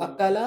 اکلا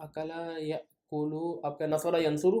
اکلا یاکلو آپ کا نصر ینصرو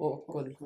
اوکل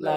لا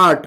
8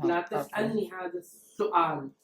لا تسألني هذا السؤال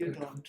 You don't।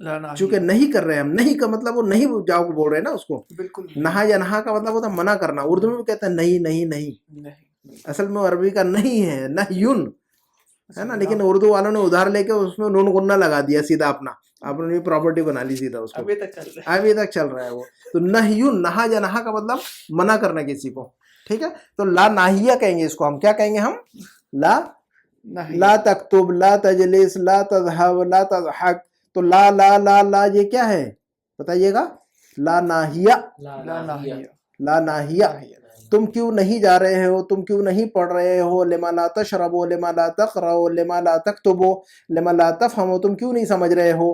لا چونکہ نہیں کر رہے ہیں ہم, نہیں کا مطلب وہ نہیں جاؤ کو بول رہے ہیں نا اس کو. بالکل نہا یا نہا کا مطلب ہوتا ہے منع کرنا, اردو میں بھی کہتے ہیں نہیں نہیں نہیں, نہیں. اصل میں عربی کا نہیں ہے نہیون ہے نا, لیکن اردو والوں نے ادھار لے کے اس میں نون غنہ لگا دیا سیدھا اپنا, آپ نے پراپرٹی بنا لی سیدھا اس کو, ابھی تک چل رہا ہے. ابھی تک چل رہا ہے وہ. تو نہیون, نہا یا نہا کا مطلب منع کرنا کسی کو, ٹھیک ہے. تو لا ناہیہ کہیں گے اس کو ہم, کیا کہیں گے ہم, لا نہیں. لا تکتب, لا تجلس, لا تذهب, لا تضحک. تو لا لا لا لا یہ کیا ہے بتائیے گا, لا ناہیہ, لا ناہیہ. لا ناہیہ. تم کیوں نہیں جا رہے ہو, تم کیوں نہیں پڑھ رہے ہو, لما لا تشربو, لما لا تقرؤ, لما لا تکتبو, لما لا تفہمو, تم کیوں نہیں سمجھ رہے ہو.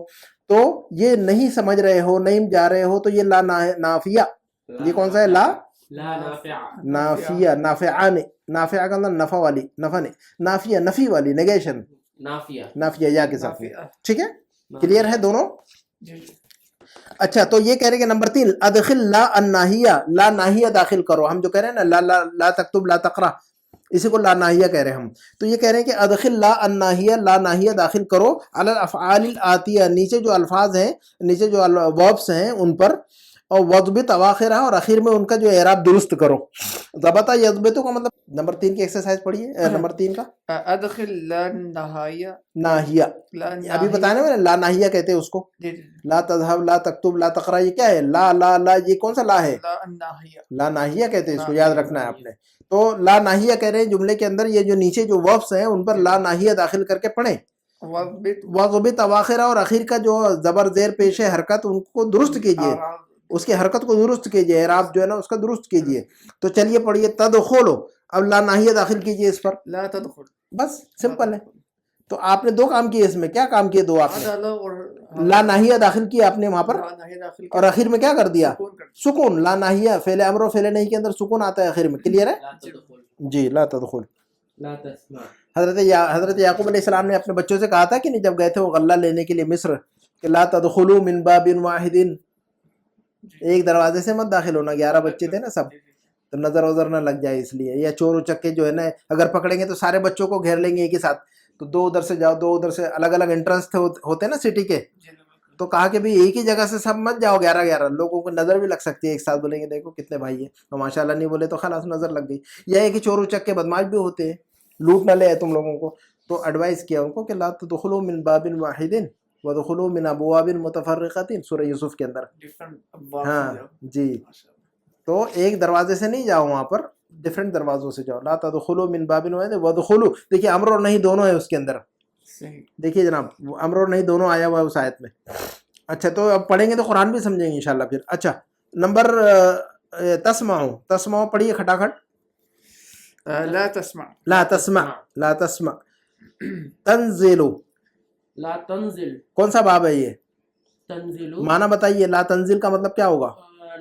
تو یہ نہیں سمجھ رہے ہو, نہیں جا رہے ہو, تو یہ لا نافیہ, یہ کون سا ہے, لا نافیہ. نافعہ, نافعہ کا اندر نفع والی, نفع نہیں, نافیہ نفی والی, نیگیشن, نافیہ یا کے ساتھ, ٹھیک ہے. کلیئر ہے دونوں. اچھا تو یہ کہہ رہے کہ نمبر 3, ادخل لا الناہیہ, لا ناہیہ داخل کرو. ہم جو کہہ رہے ہیں نا لا لا لا تکتب لا تقرا, اسی کو لا ناہیہ کہہ رہے ہیں ہم. تو یہ کہہ رہے ہیں کہ ادخل لا الناہیہ, لا ناہیہ داخل کرو, علی الافعال الآتیہ, نیچے جو الفاظ ہیں, نیچے جو وربس ہیں ان پر, اور وضبط اواخرہ, اور اخیر میں ان کا جو اعراب درست کرو. ضبط یضبط کا مطلب, نمبر 3 کی ایکسرسائز پڑھیے, نمبر 3 کا ادخل لا ناہیہ. ناہیہ, ابھی بتانے میں لا ناہیہ کہتے ہیں اس کو. لا تذهب, لا تکتب, لا تقرا, یہ کیا ہے, لا لا لا, یہ کون سا لا ہے, لا ناہیہ. لا ناہیہ کہتے ہیں اس کو, یاد رکھنا ہے آپ نے. تو لا ناہیہ کہہ رہے ہیں جملے کے اندر, یہ جو نیچے جو وربس ہیں ان پر لا ناہیہ داخل کر کے پڑھیں. وضبط اواخرہ, اور اخیر کا جو زبر زیر پیش ہے حرکت, ان کو درست کیجئے, اس کی حرکت کو درست کیجئے, اعراب جو ہے نا اس کا درست کیجئے. تو چلیے پڑھیے, تدخلو, اب لا ناہیہ داخل کیجئے اس پر, لا تدخل. بس سمپل ہے. تو آپ نے 2 کام کیے اس میں, کیا کام کیے 2 آپ نے, اور لا ناہیہ داخل کیا آپ نے وہاں پر, لا ناہیہ داخل اور اخیر میں کیا کر دیا, سکون کر. سکون. لا ناہیہ فعل امر و فعل نہیں کے اندر سکون آتا ہے اخیر میں, کلیئر ہے جی. لا تدخل, حضرت یعقوب علیہ السلام نے اپنے بچوں سے کہا تھا کہ نہیں, جب گئے تھے وہ غلہ لینے کے لیے مصر, کہ لا تدخلوا من باب واحد, ایک دروازے سے مت داخل ہونا. 11 بچے تھے نا سب, تو نظر وظر نہ لگ جائے اس لیے, یا چور چکے جو ہے نا اگر پکڑیں گے تو سارے بچوں کو گھیر لیں گے ایک ہی ساتھ, تو 2 ادھر سے جاؤ, 2 ادھر سے, الگ الگ انٹرنس ہوتے ہیں نا سٹی کے. تو کہا کہ بھئی ایک ہی جگہ سے سب مت جاؤ, 11 لوگوں کو نظر بھی لگ سکتی ہے ایک ساتھ, بولیں گے دیکھو کتنے بھائی ہیں, تو ماشاء اللہ نہیں بولے تو خلاص نظر لگ گئی. یا ایک ہی چور اچک کے بدماش بھی ہوتے ہیں, لوٹ نہ لے تم لوگوں کو. تو ایڈوائز کیا ان کو کہ لا تدخلوا من باب واحد وادخلوا من ابواب متفرقۃ, سورہ یوسف کے اندر. ہاں جی, تو ایک دروازے سے نہیں جاؤ وہاں پر, ڈفرنٹ دروازوں سے جاؤ. لا تدخلوا من باب واحد وادخلوا, دیکھیے امر اور نہیں دونوں ہے اس کے اندر, دیکھیے جناب امر اور نہیں دونوں آیا ہوا ہے اس آیت میں. اچھا تو اب پڑھیں گے تو قرآن بھی سمجھیں گے انشاءاللہ پھر. اچھا نمبر تسمعوا پڑھیے کھٹاکھٹ. لا تسمع. لا تسمع, لا تسمع. تنزلوا, لا تنزل, کون سا باب ہے یہ, تنزل معنی بتائیے. لا تنزل کا مطلب کیا ہوگا,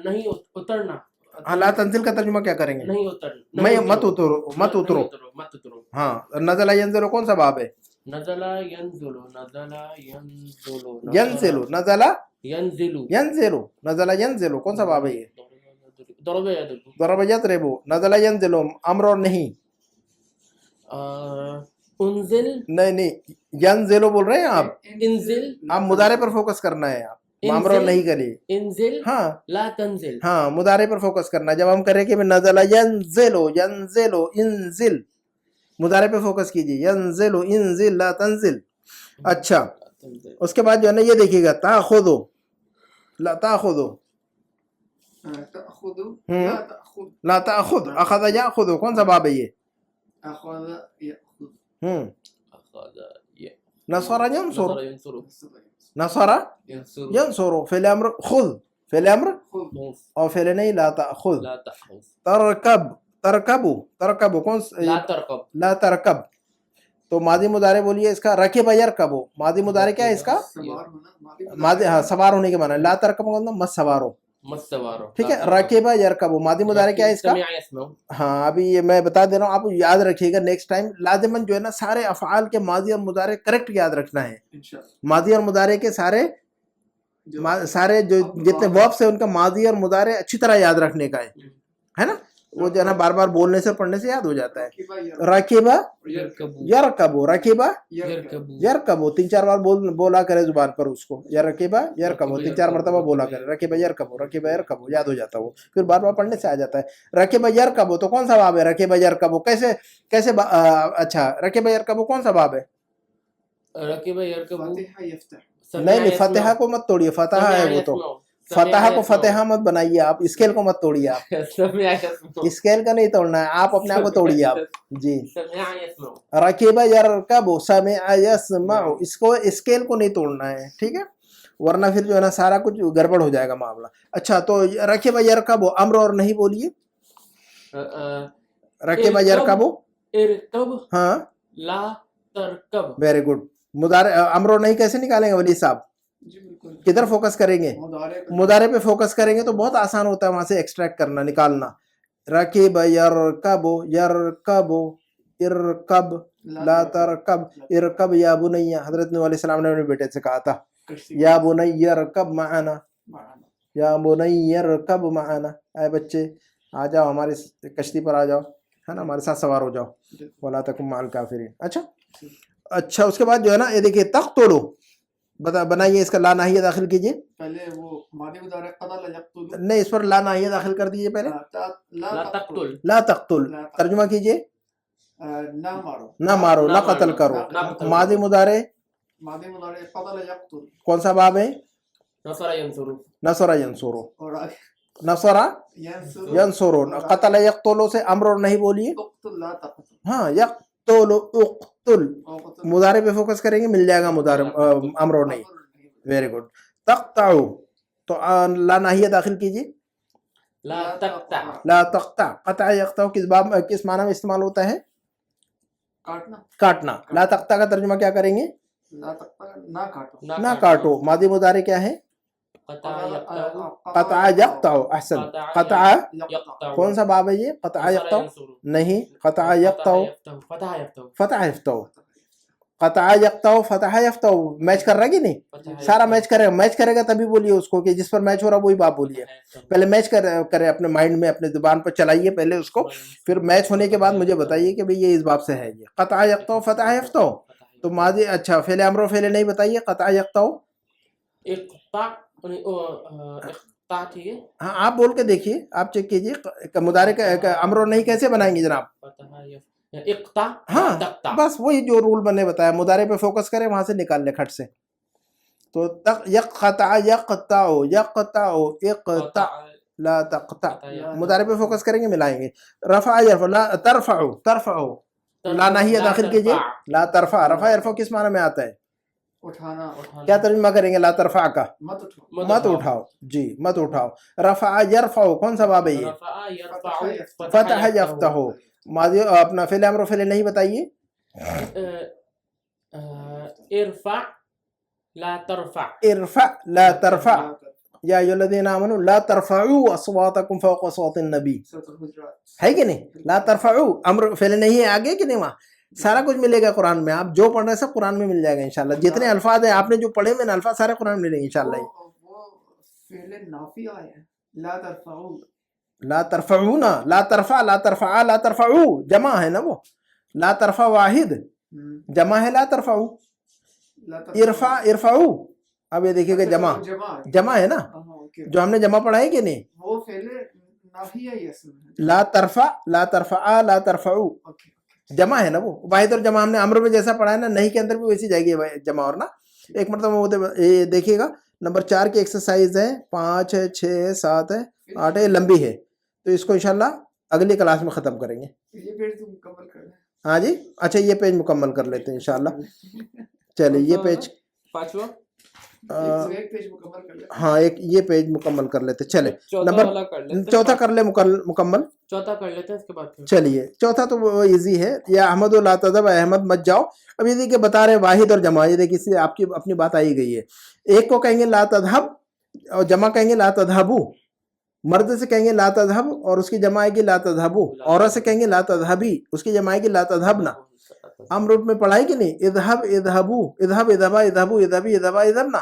نہیں اترنا, ہاں لا تنزل کا ترجمہ کیا کریں گے, نہیں اترنا, میں مت اترو, مت اترو. مت اترو. ہاں نزل ینزل کون سا باب ہے, نزل ينزل, نزل ينزل, ینزل, نزل ينزل, ینزل, نزل ینزل کون سا باب ہے یہ, ضرب يضرب, ضرب یضرب, نزل ینزل امر اور نہیں, انزل, نہیں ینزل بول رہے ہیں آپ, انزل, آپ مضارع پر فوکس کرنا ہے, آپ امر اور نہیں کریے. انزل, ہاں لا تنزل, ہاں مضارع پر فوکس کرنا ہے. جب ہم کریں کہ نزل ینزل, ینزل, انزل, مضارع پہ فوکس کیجیے, ینزل, انزل, لا تنزل. اچھا اس کے بعد جو ہے نا یہ دیکھیے گا, تاخذو, لا تاخذو, تأخذ. لا تأخذ. لا تاخذ, اخذ یاخذ کون سا باب ہے یہ, أخذ يأخذ. أخذ نصر ینصر, نصر ينصر, نصر ينصر, ینصر, فعل امر خذ, فعل امر خذ. اور فعل نہیں لا تاخذ. لا تأخذ, ترکب, ترکبو, ترکبو کون لا تركب, لا ترکب. تو ماضی مضارع بولیے اس کا, رکب یرکبو, ماضی مضارع کیا ہے اس کا, سوار ہونا. ماضی ماضی, ہاں سوار ہونے کے معنی. لا ترکب کا مطلب مت سوارو, مت سوارو, ٹھیک ہے. رکب یرکبو ماضی مضارع کیا ہے اس کا, سمع يسمع, ہاں ابھی یہ میں بتا دے رہا ہوں, آپ یاد رکھیے گا نیکسٹ ٹائم. لازماً جو ہے نا سارے افعال کے ماضی اور مضارع کریکٹ یاد رکھنا ہے. انشاءاللہ. ماضی اور مضارع کے سارے سارے جو جتنے وربس ہیں ان کا ماضی اور مضارع اچھی طرح یاد رکھنے کا ہے نا. وہ جو ہے نا بار بار بولنے سے پڑھنے سے یاد ہو جاتا ہے. رکیبہ رکیبہ يركبوا یرکبو رکیبہ يركبوا یرکبو 3-4 بار بولا کرے زبان پر اس کو. یرکبہ یرکبو 3-4 مرتبہ بولا کرے. رکیبہ یرکبو یاد ہو جاتا ہے وہ, پھر بار بار پڑھنے سے آ جاتا ہے. رکیبہ یرکبو تو کون سا باب ہے؟ رکیبہ یرکبو کیسے اچھا رکیبہ یرکبو کون سا باب ہے؟ ركب يركبوا فاتحہ یفتح. نہیں فتحہ کو مت توڑیے, فتحہ ہے وہ تو. فتحہ کو فتحہ مت بنائیے آپ, اسکیل کو مت توڑیے آپ, سمع يسمع اسکیل کا نہیں توڑنا ہے آپ, اپنے آپ کو توڑیے آپ. جی سمع يسمع رکیبہ یرکبو سمع یسمع, اس کو اسکیل کو نہیں توڑنا ہے, ٹھیک ہے, ورنہ پھر جو ہے نا سارا کچھ گڑبڑ ہو جائے گا معاملہ. اچھا تو رکیبہ یرکبو امر اور نہیں بولیے. رکیبہ یرکبو اركب ہاں لا تركب. Very good. مضارع امر اور نہیں کیسے نکالیں گے ولی صاحب؟ جی بالکل. کدھر فوکس کریں گے؟ مضارع پہ. مضارع پہ فوکس کریں گے تو بہت آسان ہوتا ہے وہاں سے ایکسٹریکٹ کرنا, نکالنا. رکیب یرکبو یرکبو ارکب لا ترکب ارکب یا بنی. حضرت نوح علیہ السلام نے اپنے بیٹے سے کہا تھا یا بنی ارکب معنا, یا بنی ارکب معنا, اے بچے آ جاؤ ہماری کشتی پر آ جاؤ, ہے نا, ہمارے ساتھ سوار ہو جاؤ. ولا تکن مع الکافرین. اچھا اس کے بعد جو ہے نا یہ دیکھیے تقتلوا, بنائیے اس کا لا ناہیہ داخل کیجئے. پہلے وہ ماضی مضارع قتل یقتل. نہیں اس پر لا ناہیہ داخل کر دیجئے پہلے. لا تقتل لا تقتل ترجمہ کیجئے. نہ مارو. نہ مارو, نہ قتل کرو. ماضی مضارع ماضی مضارع قتل یقتل. کون سا باب ہے؟ نصر ينصر. نصر ینصرو. اور آگے نصر ینصر ینصرو. قتل یقتلو سے امر اور نہیں بولیے. اقتل لا تقتل. ہاں یقتل اقتل, مضارع پہ فوکس کریں گے مل جائے گا مضارع امر اور نہیں. Very good. تقطعو تو لا ناہیہ داخل کیجئے. لا تقطع. لا تقطع. قطع یقطع کس باب کس معنی میں استعمال ہوتا ہے؟ کاٹنا. کاٹنا. لا تقطع کا ترجمہ کیا کریں گے؟ لا تقطع نہ کاٹو. نہ کاٹو. ماضی مضارع کیا ہے؟ قطع يقطع. قطع یقطع. احسن. قطع يقطع. کون سا باب ہے یہ؟ قطع یقطع نہیں, قطع یقطع فتح يفتح. فتح یفتح. قطع یقطع فتح یفتح میچ کر رہا ہے کہ نہیں؟ سارا میچ کرے گا, میچ کرے گا تبھی بولیے اس کو, کہ جس پر میچ ہو رہا وہی باب بولیے. پہلے میچ کرے اپنے مائنڈ میں, اپنے زبان پر چلائیے پہلے اس کو, پھر میچ ہونے کے بعد مجھے بتائیے کہ بھئی یہ اس باب سے ہے. یہ قطع یقطع فتح یفتح تو ماضی. اچھا فعل امر و فعل نہیں بتائیے. قطع یقطع اقطع. اقطع ٹھیک ہے. ہاں آپ بول کے دیکھیے, آپ چیک کیجیے مضارع کا امر اور نہیں کیسے بنائیں گے جناب. اقطع. ہاں تقطع. بس وہی جو رول بنے بتایا, مضارع پہ فوکس کریں وہاں سے نکال لیں کھٹ سے. تو یقطع یقطع یقطع اقطع لا تقطع. مضارع پہ فوکس کریں گے ملائیں گے. رفع یرفع لا ترفع ترفع لا ناہیہ داخل کیجئے. لا ترفع. رفع یرفع کس معنی میں آتا ہے؟ اٹھانا. کیا ترجمہ کریں گے لا ترفع کا؟ مت اٹھو. مت اٹھاؤ. جی مت اٹھاؤ. رفع یرفع کون سا باب ہے یہ؟ رفع يرفع. فتح یفتح. ماضی اپنا فعل امر و فعل نہیں بتائیے. ارفع لا ترفع. ارفع لا ترفع. یا ایھا الذین آمنوا لا ترفعوا اصواتکم فوق صوت النبی. سورۃ الحجرات. ہے کہ نہیں؟ لا ترفعوا امر فعل نہیں ہے آگے کہ نہیں, وہاں سارا کچھ ملے گا قرآن میں. آپ جو پڑھ رہے ہیں سب قرآن میں مل جائے گا انشاءاللہ. جتنے الفاظ ہیں آپ نے جو پڑھے میں الفاظ سارے قرآن میں ملیں گے انشاءاللہ. وہ فعل نافی آیا ہے. لا ترفعوا. لا ترفعون لا ترفع لا ترفع لا ترفعوا جمع ہے نا وہ. لا ترفع واحد جمع ہے لا ترفعوا. ارفع ارفعوا. اب یہ دیکھیے گا جمع ہے نا, جو ہم نے جمع پڑھا ہے کہ نہیں. وہ فعل نافی ہے اس میں. لا ترفع لا ترفع لا ترفعوا جمع ہے نا وہ. واحد اور جمع ہم نے امر میں جیسا پڑھا ہے نا, نہیں کے اندر بھی ویسی جائے گی جمع. اور نا ایک مرتبہ وہ دیکھیے گا نمبر 4 کی ایکسرسائز ہے, 5 ہے 6 ہے 7 ہے 8 ہے, لمبی ہے, تو اس کو انشاءاللہ اگلی کلاس میں ختم کریں گے. یہ پیج تو مکمل کر لیں. ہاں جی اچھا یہ پیج مکمل کر لیتے ہیں انشاءاللہ. چلے یہ پیج پانچواں ایک پیج مکمل کر لیں. ہاں ایک یہ پیج مکمل کر لیتے. چلے نمبر چوتھا کر لے مکمل. چوتھا کر لیتے ہیں اس کے بعد. چلیے چوتھا تو وہ ایزی ہے. یا احمد لا تذهب, احمد مت جاؤ. اب یہ دیکھیے بتا رہے واحد اور جمع. یہ دیکھیے اس سے آپ کی اپنی بات آئی گئی ہے. ایک کو کہیں گے لا تذهب اور جمع کہیں گے لا تذهبوا. مرد سے کہیں گے لا تذهب اور اس کی جمع آئے گی لا تذهبوا. عورت سے کہیں گے لا تذهبي, اس کی جمع آئے گی لا تذهبنا. ہم روٹ میں پڑھائی کہ نہیں. اذهب اذهبوا اذهب اذهبا اذهبوا اذهبي اذهبا اذهبنا.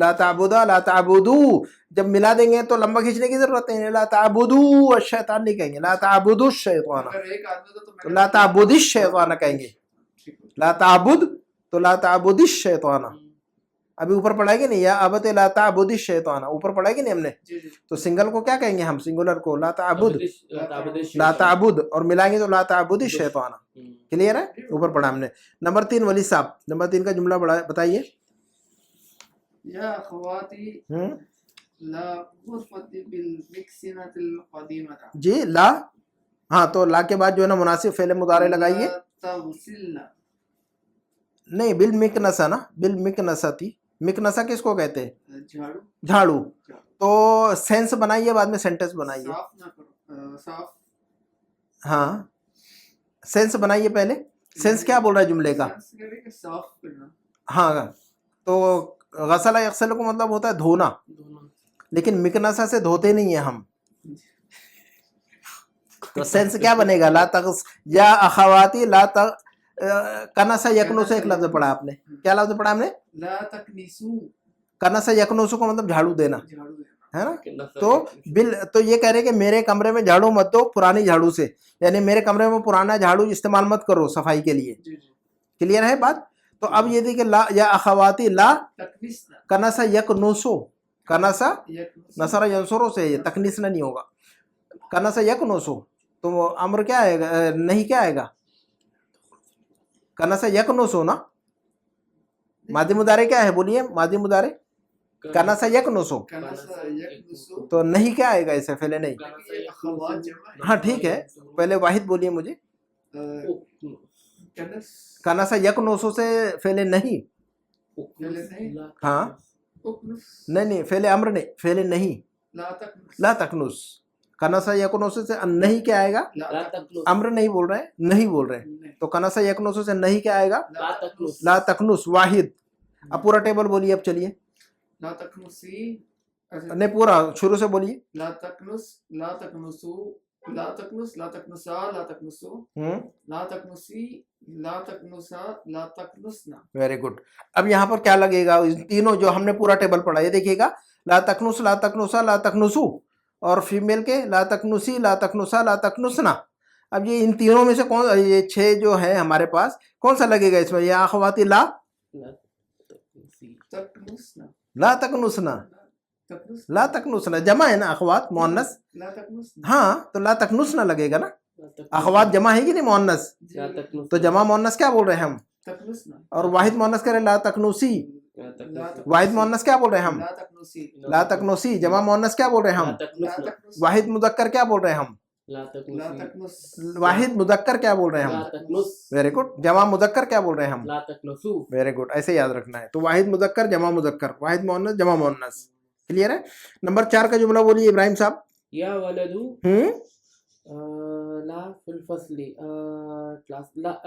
لا تعبدا لا تعبدو جب ملا دیں گے تو لمبا کھینچنے کی ضرورت نہیں ہے. لا تعبدو الشیطان نہیں کہیں گے, لا تعبدو الشیطان, اگر ایک آدمی کو تو لا تعبد الشیطان کہیں گے. لا تعبد تو لا تعبد الشیطان. ابھی اوپر پڑھا ہے کہ نہیں, یا ابت لا تعبد الشیطان اوپر پڑھا ہے کہ نہیں ہم نے. جی جی تو سنگل کو کیا کہیں گے ہم, سنگولر کو لا تعبد, لا تعبد, اور ملائیں گے تو لا تعبد الشیطان. کلیئر ہے, اوپر پڑھا ہم نے. نمبر 3 ولی صاحب, نمبر 3 کا جملہ بتائیے. یا اخواتی لا غرفت بالمکسنۃ القدیمہ. جی لا, ہاں تو لا کے بعد جو ہے نا مناسب فعل مضارع لگائیے. تغسلنا نہیں بالمکنسہ نا, بالمکنسہ تھی. مکنسہ کس کو کہتے ہیں, جھاڑو. جھاڑو. تو سینس بنائیے بعد میں سینٹنس بنائیے. صاف نہ کرو, صاف. ہاں سینس بنائیے پہلے. سینس کیا بول رہا ہے جملے کا, صاف کرنا. ہاں تو غسل یغسل کو مطلب ہوتا ہے دھونا, لیکن مکنسہ سے دھوتے نہیں ہیں ہم. تو سینس کیا بنے گا, لا تغس یا اخواتی لا تغ کنسا یکنوسو. ایک لفظ پڑھا آپ نے, کیا لفظ پڑھا ہم نے, لا تکنسو. کنسا یکنوسو کو مطلب جھاڑو دینا جھاڑو دینا. ہے نا. تو یہ کہہ رہے کہ میرے کمرے میں جھاڑو مت دو پرانی جھاڑو سے, یعنی میرے کمرے میں پرانا جھاڑو استعمال مت کرو صفائی کے لیے. جی جی کلیئر ہے بات. تو اب یہ دیکھیں لا یا اخواتی لا تکنسنا. کنسا یکنوسو, کنسا یکنسو. نصر ینصرو سے, یہ تکنیس نہیں ہوگا. کنسا یکنوسو تو امر کیا آئے گا, نہیں کیا آئے گا, کنسا یکنوسو نا. ماضی مضارع کیا ہے بولیے, ماضی مضارع کنسا یکنوسو. کنسا یکنسو. تو نہیں کیا آئے گا اسے, پہلے نہیں. یہ اخوات جمع ہے. ہاں ٹھیک ہے, پہلے واحد بولیے مجھے. کنس کنسا یکنوسو سے پہلے نہیں. پہلے نہیں. ہاں اکنس. نہیں پہلے امر نہیں, پہلے نہیں. لا تکنس. لا تکنس, کنسا یکنوسو سے نہیں کیا آئے گا, لا تکنس. امر نہیں بول رہے ہیں, نہیں بول رہے ہیں. تو کنسا یکنوسو سے نہیں کیا آئے گا, لا تکنس. لا تکنس. واحد. اب پورا ٹیبل بولیے, اب چلیے. لا تکنسی. نہیں پورا شروع سے بولیے. لا تکنس. لا تکنسو. لا تکنس. لا تکنسا. لا تکنسو. لا تکنسی. لا تکنسا. لا تکنسنا. Very good. اب یہاں پر کیا لگے گا, تینوں جو ہم نے پورا ٹیبل پڑھا یہ دیکھیے گا, لا تکنس لا تکنسا لا تکنسو, اور فیمیل کے لا تکنسی لا تکنسا لا تکنسنا. اب یہ ان تینوں میں سے کون, یہ 6 جو ہے ہمارے پاس, کون سا لگے گا اس میں, یا اخواتی لا تکنسنا. لا تکنسنا. تکنس. لا تکنسنا جمع ہے نا, اخوات مؤنث. لا تکنسنا. ہاں تو لا تکنسنا لگے گا نا, اخوات جمع ہے کہ نہیں مؤنث, تو جمع مؤنث کیا بول رہے ہیں ہم, تکنسنا. اور واحد مؤنث کہہ رہے ہیں لا تکنوسی. واحد مؤنث کیا بول رہے ہیں ہم, لا تکنسی. لا تکنوسی. جمع مؤنث کیا بول رہے ہیں ہم, لا تکنس. واحد مذکر کیا بول رہے ہیں ہم, لا تکنس. واحد مذکر کیا بول رہے ہیں ہم. Very good. جمع مذکر کیا بول رہے ہیں ہم, ویری گڈ. ایسے یاد رکھنا ہے. تو واحد مذکر جمع مذکر, واحد مؤنث جمع مؤنث. کلیئر ہے. نمبر 4 کا جملہ بولیے ابراہیم صاحب. یا ولدو لا فی الفصل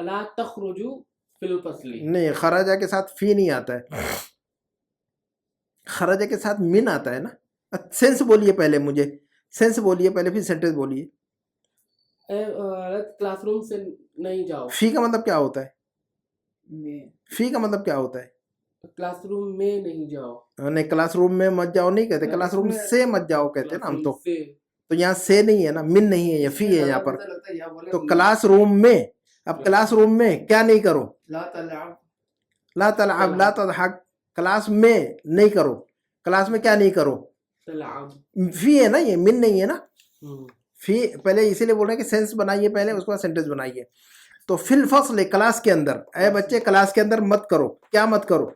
لا تخرجو فی الفصل. نہیں, خراجہ کے ساتھ فی نہیں آتا ہے, خراجہ کے ساتھ من آتا ہے نا. سینس بولیے پہلے, مجھے سینس بولیے پہلے, پھر سینٹنس بولیے. کلاس روم سے نہیں جاؤ. فی کا مطلب کیا ہوتا ہے, میں. فی کا مطلب کیا ہوتا ہے, کلاس روم میں نہیں جاؤ. نہیں کلاس روم میں مت جاؤ نہیں کہتے, کلاس روم سے مت جاؤ کہتے ہیں نا ہم. تو یہاں سے نہیں ہے نا, من نہیں ہے, یہ فی ہے یہاں پر. تو کلاس روم میں, اب کلاس روم میں کیا نہیں کرو, لا تلعب. لا تلعب لا تضحک, کلاس میں نہیں کرو, کلاس میں کیا نہیں کرو, فی ہے نا, یہ من نہیں ہے نا. فی پہلے اسی لیے بول رہے ہیں کہ سینس بنائیے پہلے, اس کے بعد سینٹنس بنائیے. تو فی الفصل کلاس کے اندر, اے بچے کلاس کے اندر مت کرو, کیا مت کرو,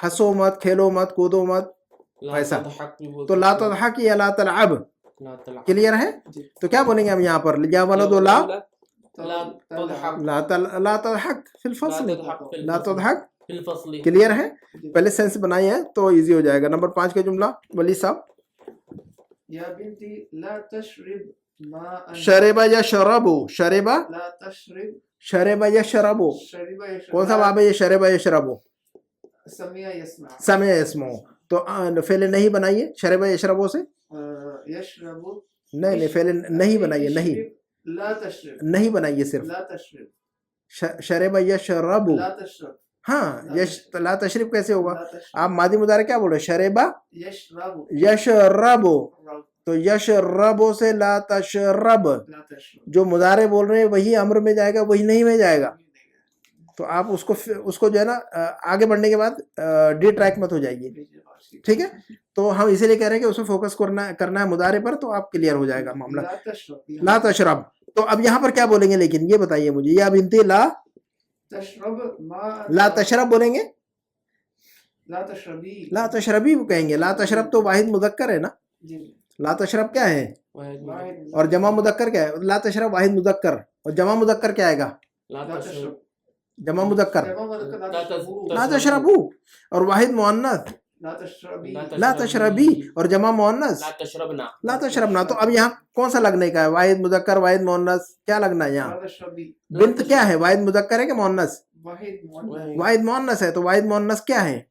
ہنسو مت, کھیلو مت, کودو مت, ایسا. تو لا تضحک یا لا تلعب. کلیئر ہے. تو کیا بولیں گے ہم یہاں پر, یا ولد لا لا تضحک فی الفصل, لا تضحک. کلیئر ہے. پہلے سینس بنائی ہے تو ایزی ہو جائے گا. نمبر 5 کا جملہ ولی صاحب. یا بنتی لا تشرب ماء. شربا یا شربو, شربا لا تشرب. شربا یا شربو, شرب یشرب. کون سا باب ہے یہ, شربا یا شربو, سمع یسمع. سمع اسمو. تو پہلے نہیں بنائیے شربا یا شربو سے, یشرب. نہیں پہلے نہیں بنائیے, نہیں لا تشرب. نہیں بنائیے, صرف لا تشرب. شربا یا شربو. لا تشرب. ہاں یش لا تشرب کیسے ہوگا؟ لا تشرب آپ ماضی مضارع کیا بول رہے ہیں؟ شربا یشرب یشربو، رب تو یشربو سے لا تشرب، لا تشرب جو مضارع بول رہے ہیں وہی امر میں جائے گا، وہی نہیں میں جائے گا. تو آپ اس کو جو ہے نا آگے بڑھنے کے بعد ڈی ٹریک مت ہو جائے گی. ٹھیک ہے، تو ہم اسی لیے کہہ رہے ہیں کہ اس میں فوکس کرنا ہے مضارع پر، تو آپ کلیئر ہو جائے گا معاملہ. لا تشرب لا تشرب، تو اب یہاں پر کیا بولیں گے لیکن یہ بتائیے مجھے، یا بنتی لا تشرب ما لا تشرب بولیں گے؟ لا تشربی لا تشربی کہیں گے. لا تشرب تو واحد مذکر ہے نا، جی لا تشرب کیا ہے واحد اور جمع مذکر کیا ہے؟ لا تشرب واحد مذکر، اور جمع مذکر کیا آئے گا؟ لا لا تشرب تشرب جمع مذکر جمع مذکر لا تشربو لا تشربو، اور واحد مؤنث لا تشربی لا تشربی، اور جمع مؤنث لا تشربنا لا تشربنا. تو اب یہاں کون سا لگنے کا ہے؟ واحد مذکر واحد مؤنث کیا لگنا ہے یہاں؟ لا تشربی بنت کیا ہے؟ واحد مذکر ہے کہ مؤنث؟ واحد مؤنث واحد مؤنث ہے، تو واحد مؤنث کیا ہے؟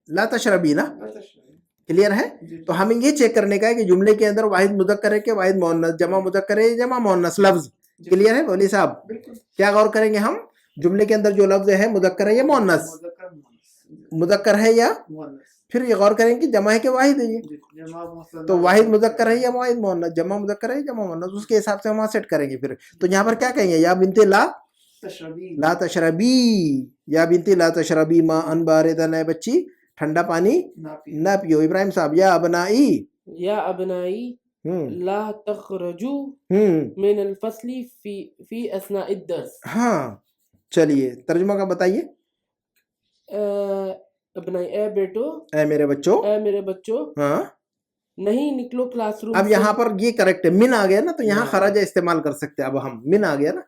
لا تشربی نا. لا تشربی کلیئر ہے؟ جی تو ہمیں یہ چیک کرنے کا ہے کہ جملے کے اندر واحد مذکر ہے کہ واحد مؤنث، جمع مذکر ہے جمع مؤنث لفظ. جی کلیئر ہے ولی صاحب؟ بالکل کیا غور کریں گے ہم؟ جملے کے اندر جو لفظ ہے مذکر ہے یا مؤنث؟ مذکر مؤنث مذکر ہے یا مؤنث پھر یہ غور کریں کہ جمع ہے کہ واحد ہے یہ. جی جمع مثنى تو واحد مذکر ہے یا واحد مؤنث، جمع مذکر ہے یا جمع مؤنث، اس کے حساب سے ہم وہاں سیٹ کریں گے. پھر تو یہاں پر کیا کہیں گے؟ یا بنت لا تشربی لا تشربی، یا بنت لا تشربی ما ان باردن، اے بچی ٹھنڈا پانی ناپی نہ پیو. ابراہیم صاحب یا ابنائی یا ابنائی ہوں لا تخرجوا ہوں من الفصل فی اثناء الدرس. ہاں چلیے ترجمہ کا بتائیے. ابنائی اے بیٹو، اے میرے بچوں. اے میرے بچوں ہاں نہیں نکلو کلاس روم اب یہاں پر یہ کریکٹ ہے، من آ گیا نا، تو یہاں من آ خراجہ استعمال کر سکتے ہیں. اب ہم من آ گیا نا،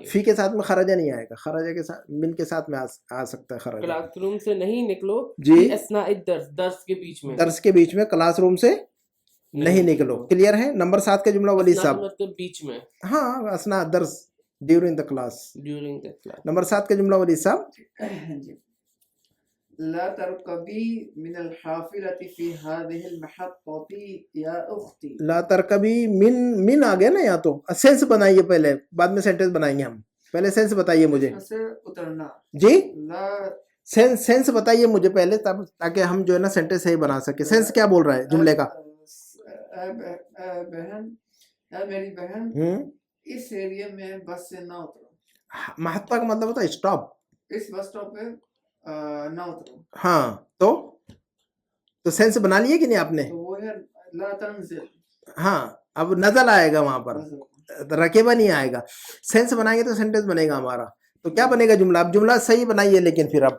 سے فی کے ساتھ میں خراجہ نہیں آئے گا، خراجہ کے ساتھ من کے ساتھ میں آ سکتا ہے خراجہ. کلاس روم سے نہیں نکلو جی فی اثناء الدرس، درس کے بیچ میں درس کے بیچ میں کلاس روم سے نہیں نکلو. کلیئر ہے؟ نمبر 7 کا جملہ ولید اثناء صاحب. مطلب بیچ میں، ہاں اسنا درس during the class. During the class. Number 7 کا جملہ ولید صاحب. جی لا تركبي من الحافلة في هذه المحطة يا أختي. لا ترکبی من آ گیا نا، یا تو سینس بنائیے پہلے، بعد میں سینٹنس بنائیں گے ہم. پہلے سینس بتائیے مجھے. اس سے اترنا جی لا سینس بتائیے مجھے پہلے، تاکہ ہم جو ہے نا سینٹنس صحیح بنا سکے. سینس کیا بول رہا ہے جملے کا؟ اے بہن، اے میری بہن، اس ایریا میں بس سے نہ اترو. محطہ کا مطلب ہوتا ہے اسٹاپ. اس بس اسٹاپ پہ نہ اترو. ہاں تو سینس بنا لیے کہ نہیں آپ نے؟ تو وہ ہے لا تنزل. ہاں اب نزل آئے گا وہاں پر، رکیبہ نہیں آئے گا. سینس بنائیں گے تو سینٹنس بنے گا ہمارا. تو کیا بنے گا جملہ؟ اب جملہ صحیح بنائیے لیکن پھر اب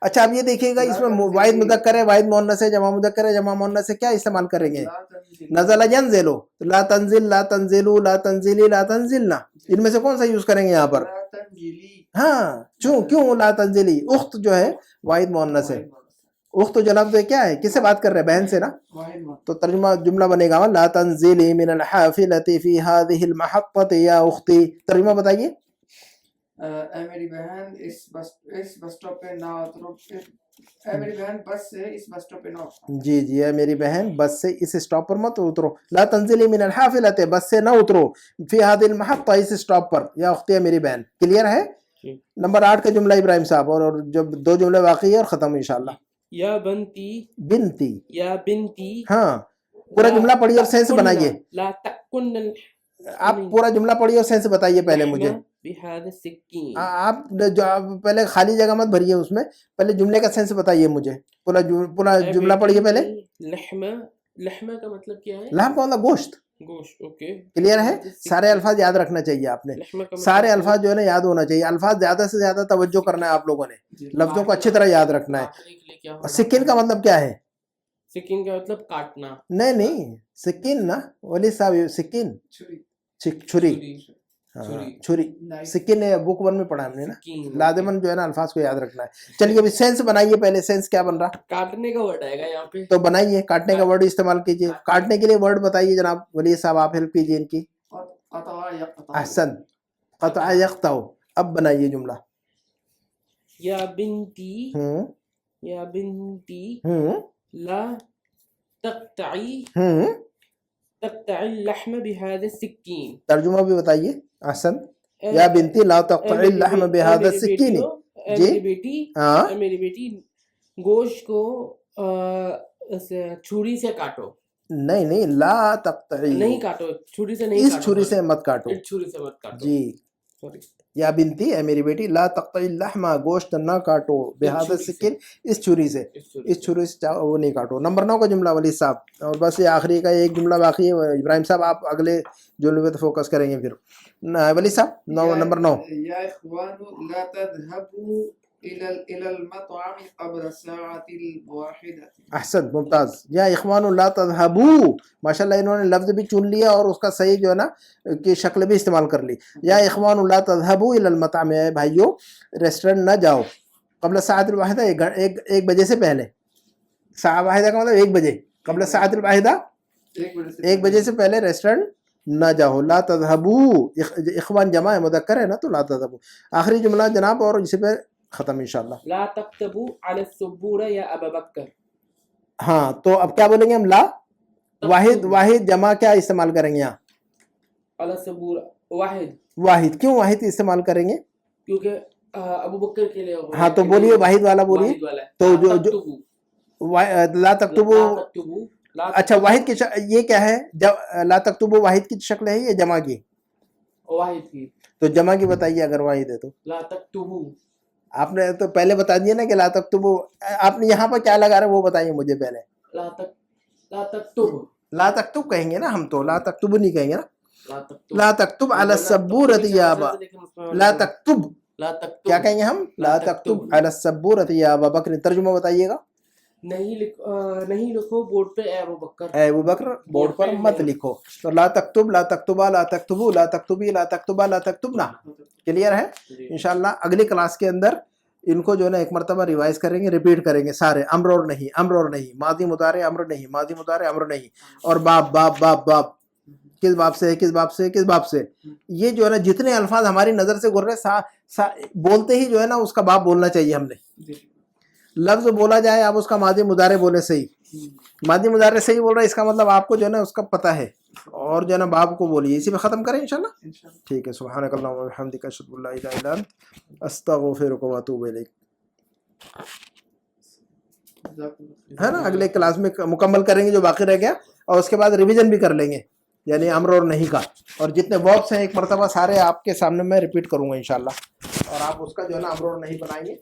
اچھا اب یہ دیکھیے گا، اس میں واحد مذکر ہے واحد مؤنث ہے، جمع مذکر ہے جمع مؤنث ہے، کیا استعمال کریں گے؟ لا تنزل. نزل ینزلو، لا تنزل لا تنزلو لا تنزلی لا تنزلنا، ان میں سے کون سا یوز کریں گے یہاں پر؟ لا تنزلی. ہاں کیوں لا تنزلی؟ اخت جو ہے واحد مؤنث ہے. اخت جو لفظ ہے کیا ہے؟ کس سے بات کر رہے ہیں؟ بہن سے نا. واحد مؤنث. تو ترجمہ جملہ بنے گا لا تنزلی من الحافلة في هذه المحطة یا اختی. ترجمہ بتائیے. اے میری بہن اس بس اسٹاپ پہ نہ اترو. اے میری بہن بس سے اس بس اسٹاپ پہ نہ اترو. جی اے میری بہن بس سے اس اسٹاپ پر مت اترو. لا تنزلی من الحافلة، بس سے نہ اترو، فی هذه المحطة، اس اسٹاپ پر، یا اختی ہے میری بہن. کلیئر ہے؟ نمبر 8 کا جملہ ابراہیم صاحب، اور جب 2 جملے باقی ہے اور ختم انشاءاللہ. یا بنتی، بنتی، یا بنتی، ہاں پورا جملہ پڑھیے اور سینس بنائیے. لا تأکن آپ پورا جملہ پڑھیے اور سینس بتائیے پہلے مجھے. بهذا السکین. آپ پہلے خالی جگہ مت بھریے اس میں، پہلے جملے کا سینس بتائیے مجھے. پورا جملہ پڑھیے پہلے. لحمہ کا مطلب کیا ہے؟ لحم کا مطلب گوشت. گوشت. اوکے کلیئر ہے؟ سارے الفاظ یاد رکھنا چاہیے آپ نے، سارے الفاظ جو ہے نا یاد ہونا چاہیے. الفاظ زیادہ سے زیادہ توجہ کرنا ہے آپ لوگوں نے، لفظوں کو اچھی طرح یاد رکھنا ہے. اور سکین کا مطلب کیا ہے؟ سکین کا مطلب کاٹنا. نہیں سکین نا ولی صاحب، سکین چھری. چھری سکین بک 1 میں پڑھا ہم نے نا. لازماً جو ہے نا الفاظ کو یاد رکھنا ہے. چلیے ابھی سینس بنائیے پہلے. سینس کیا بن رہا؟ کاٹنے کا ورڈ آئے گا یہاں پہ. تو بنائیے، کاٹنے کا ورڈ استعمال کیجیے. کاٹنے کے لیے ورڈ بتائیے جناب ولی صاحب، آپ ہیلپ کیجیے ان کی. قطع یقطع. احسن، قطع یقطع. اب بنائیے جملہ. یا بنتی، یا بنتی لا تقطعی تقطعی اللحم بهذا السکین. ترجمہ بھی بتائیے. احسن. یا بنتی لا تقطعی اللحم بهذا السکین. ہاں میری بیٹی گوشت کو چھری سے کاٹو. نہیں نہیں، لا تقطعی، نہیں کاٹو، چھری سے نہیں اس کاٹو. چھری سے مت کاٹو. اس چھری سے مت کاٹو. جی سوری. یا بنتی ہے میری بیٹی، لا تقطعی اللحم، گوشت نہ کاٹو، بہذا السکین، اس چھری سے، اس چھری سے وہ نہیں کاٹو. نمبر 9 کا جملہ ولی صاحب، اور بس یہ آخری کا ایک جملہ باقی ہے. ابراہیم صاحب آپ اگلے جملے پہ فوکس کریں گے پھر. ولی صاحب نمبر 9. یا اخوان لا تذهبوا الى المطعم قبل الساعة الواحدة. احسن، ممتاز. یا اخوان لا تذهبوا، ماشاء اللہ انہوں نے لفظ بھی چن لیا اور اس کا صحیح جو ہے نا کی شکل بھی استعمال کر لی. یا اخوان لا تذهبوا الى المطعم، اے بھائیو ریسٹورنٹ نہ جاؤ قبل الساعة الواحدة، ایک بجے سے پہلے. ساعة واحدہ کا مطلب 1 بجے، قبل الساعة الواحدہ 1 بجے سے پہلے ریسٹورنٹ نہ جاؤ. لا تذهبوا، اخوان جمع ہے، مذکر ہے نا، تو لا تذهبوا. آخری جملہ جناب اور اسی پہ ختم انشاءاللہ. لا تكتبوا على السبورة یا ابا بکر. ہاں تو اب کیا بولیں گے ہم؟ لا واحد جمع کیا استعمال کریں گے یہاں؟ على السبورة واحد. واحد. کیوں واحد استعمال کریں گے؟ کیونکہ ابو بکر کے لیے. ہاں تو بولیے واحد والا بولیے. تو جو لا تکتبو، اچھا واحد کی یہ کیا ہے؟ لا تکتبو واحد کی شکل ہے یا جمع کی؟ واحد کی. تو جمع کی بتائیے اگر واحد ہے تو. لا تکتبو. آپ نے تو پہلے بتا دیا نا کہ لا تکتبو، آپ نے یہاں پر کیا لگا رہے وہ بتائیے مجھے پہلے. لا تکتب. لا تکتب کہیں گے نا ہم، تو لا تکتبو نہیں کہیں گے نا. لا تکتب. لا تکتب علی السبورۃ یا ابا، لا تکتب لا تکتب. کیا کہیں گے ہم؟ لا تکتب علی السبورۃ یا ابا بکر. ترجمہ بتائیے گا. نہیں لکھو بورڈ پہ اے ابو بکر. اے ابو بکر بورڈ پر مت لکھو. تو لا تکتب، لا تکتبا، لا تکتبو، لا تکتبی، لا تکتبا، لا تکتبنا. کلیئر ہے؟ انشاءاللہ اگلی کلاس کے اندر ان کو جو ہے نا ایک مرتبہ ریوائز کریں گے، ریپیٹ کریں گے سارے. امر اور نہیں، امر اور نہیں، ماضی مضارع امر نہیں، ماضی مضارع امر نہیں، اور باب باب باب باب، کس باب سے، کس باب سے، کس باب سے. یہ جو ہے نا جتنے الفاظ ہماری نظر سے گزر رہے بولتے ہی جو ہے نا اس کا باب بولنا چاہیے ہم نے. لفظ بولا جائے آپ اس کا ماضی مضارع بولے صحیح، ماضی مضارع صحیح بول رہا ہے اس کا مطلب آپ کو جو ہے نا اس کا پتہ ہے، اور جو ہے نا باب کو بولیے. اسی پہ ختم کریں انشاءاللہ. ٹھیک ہے. سبحانک اللہم و بحمدک، اشہد ان لا الہ الا انت، استغفرک و اتوب الیک. ہے نا اگلے کلاس میں مکمل کریں گے جو باقی رہ گیا، اور اس کے بعد ریویژن بھی کر لیں گے یعنی امر اور نہیں کا. اور جتنے وربس ہیں ایک مرتبہ سارے آپ کے سامنے میں ریپیٹ کروں گا انشاءاللہ، اور آپ اس کا جو ہے نا امر اور نہیں بنائیں گے.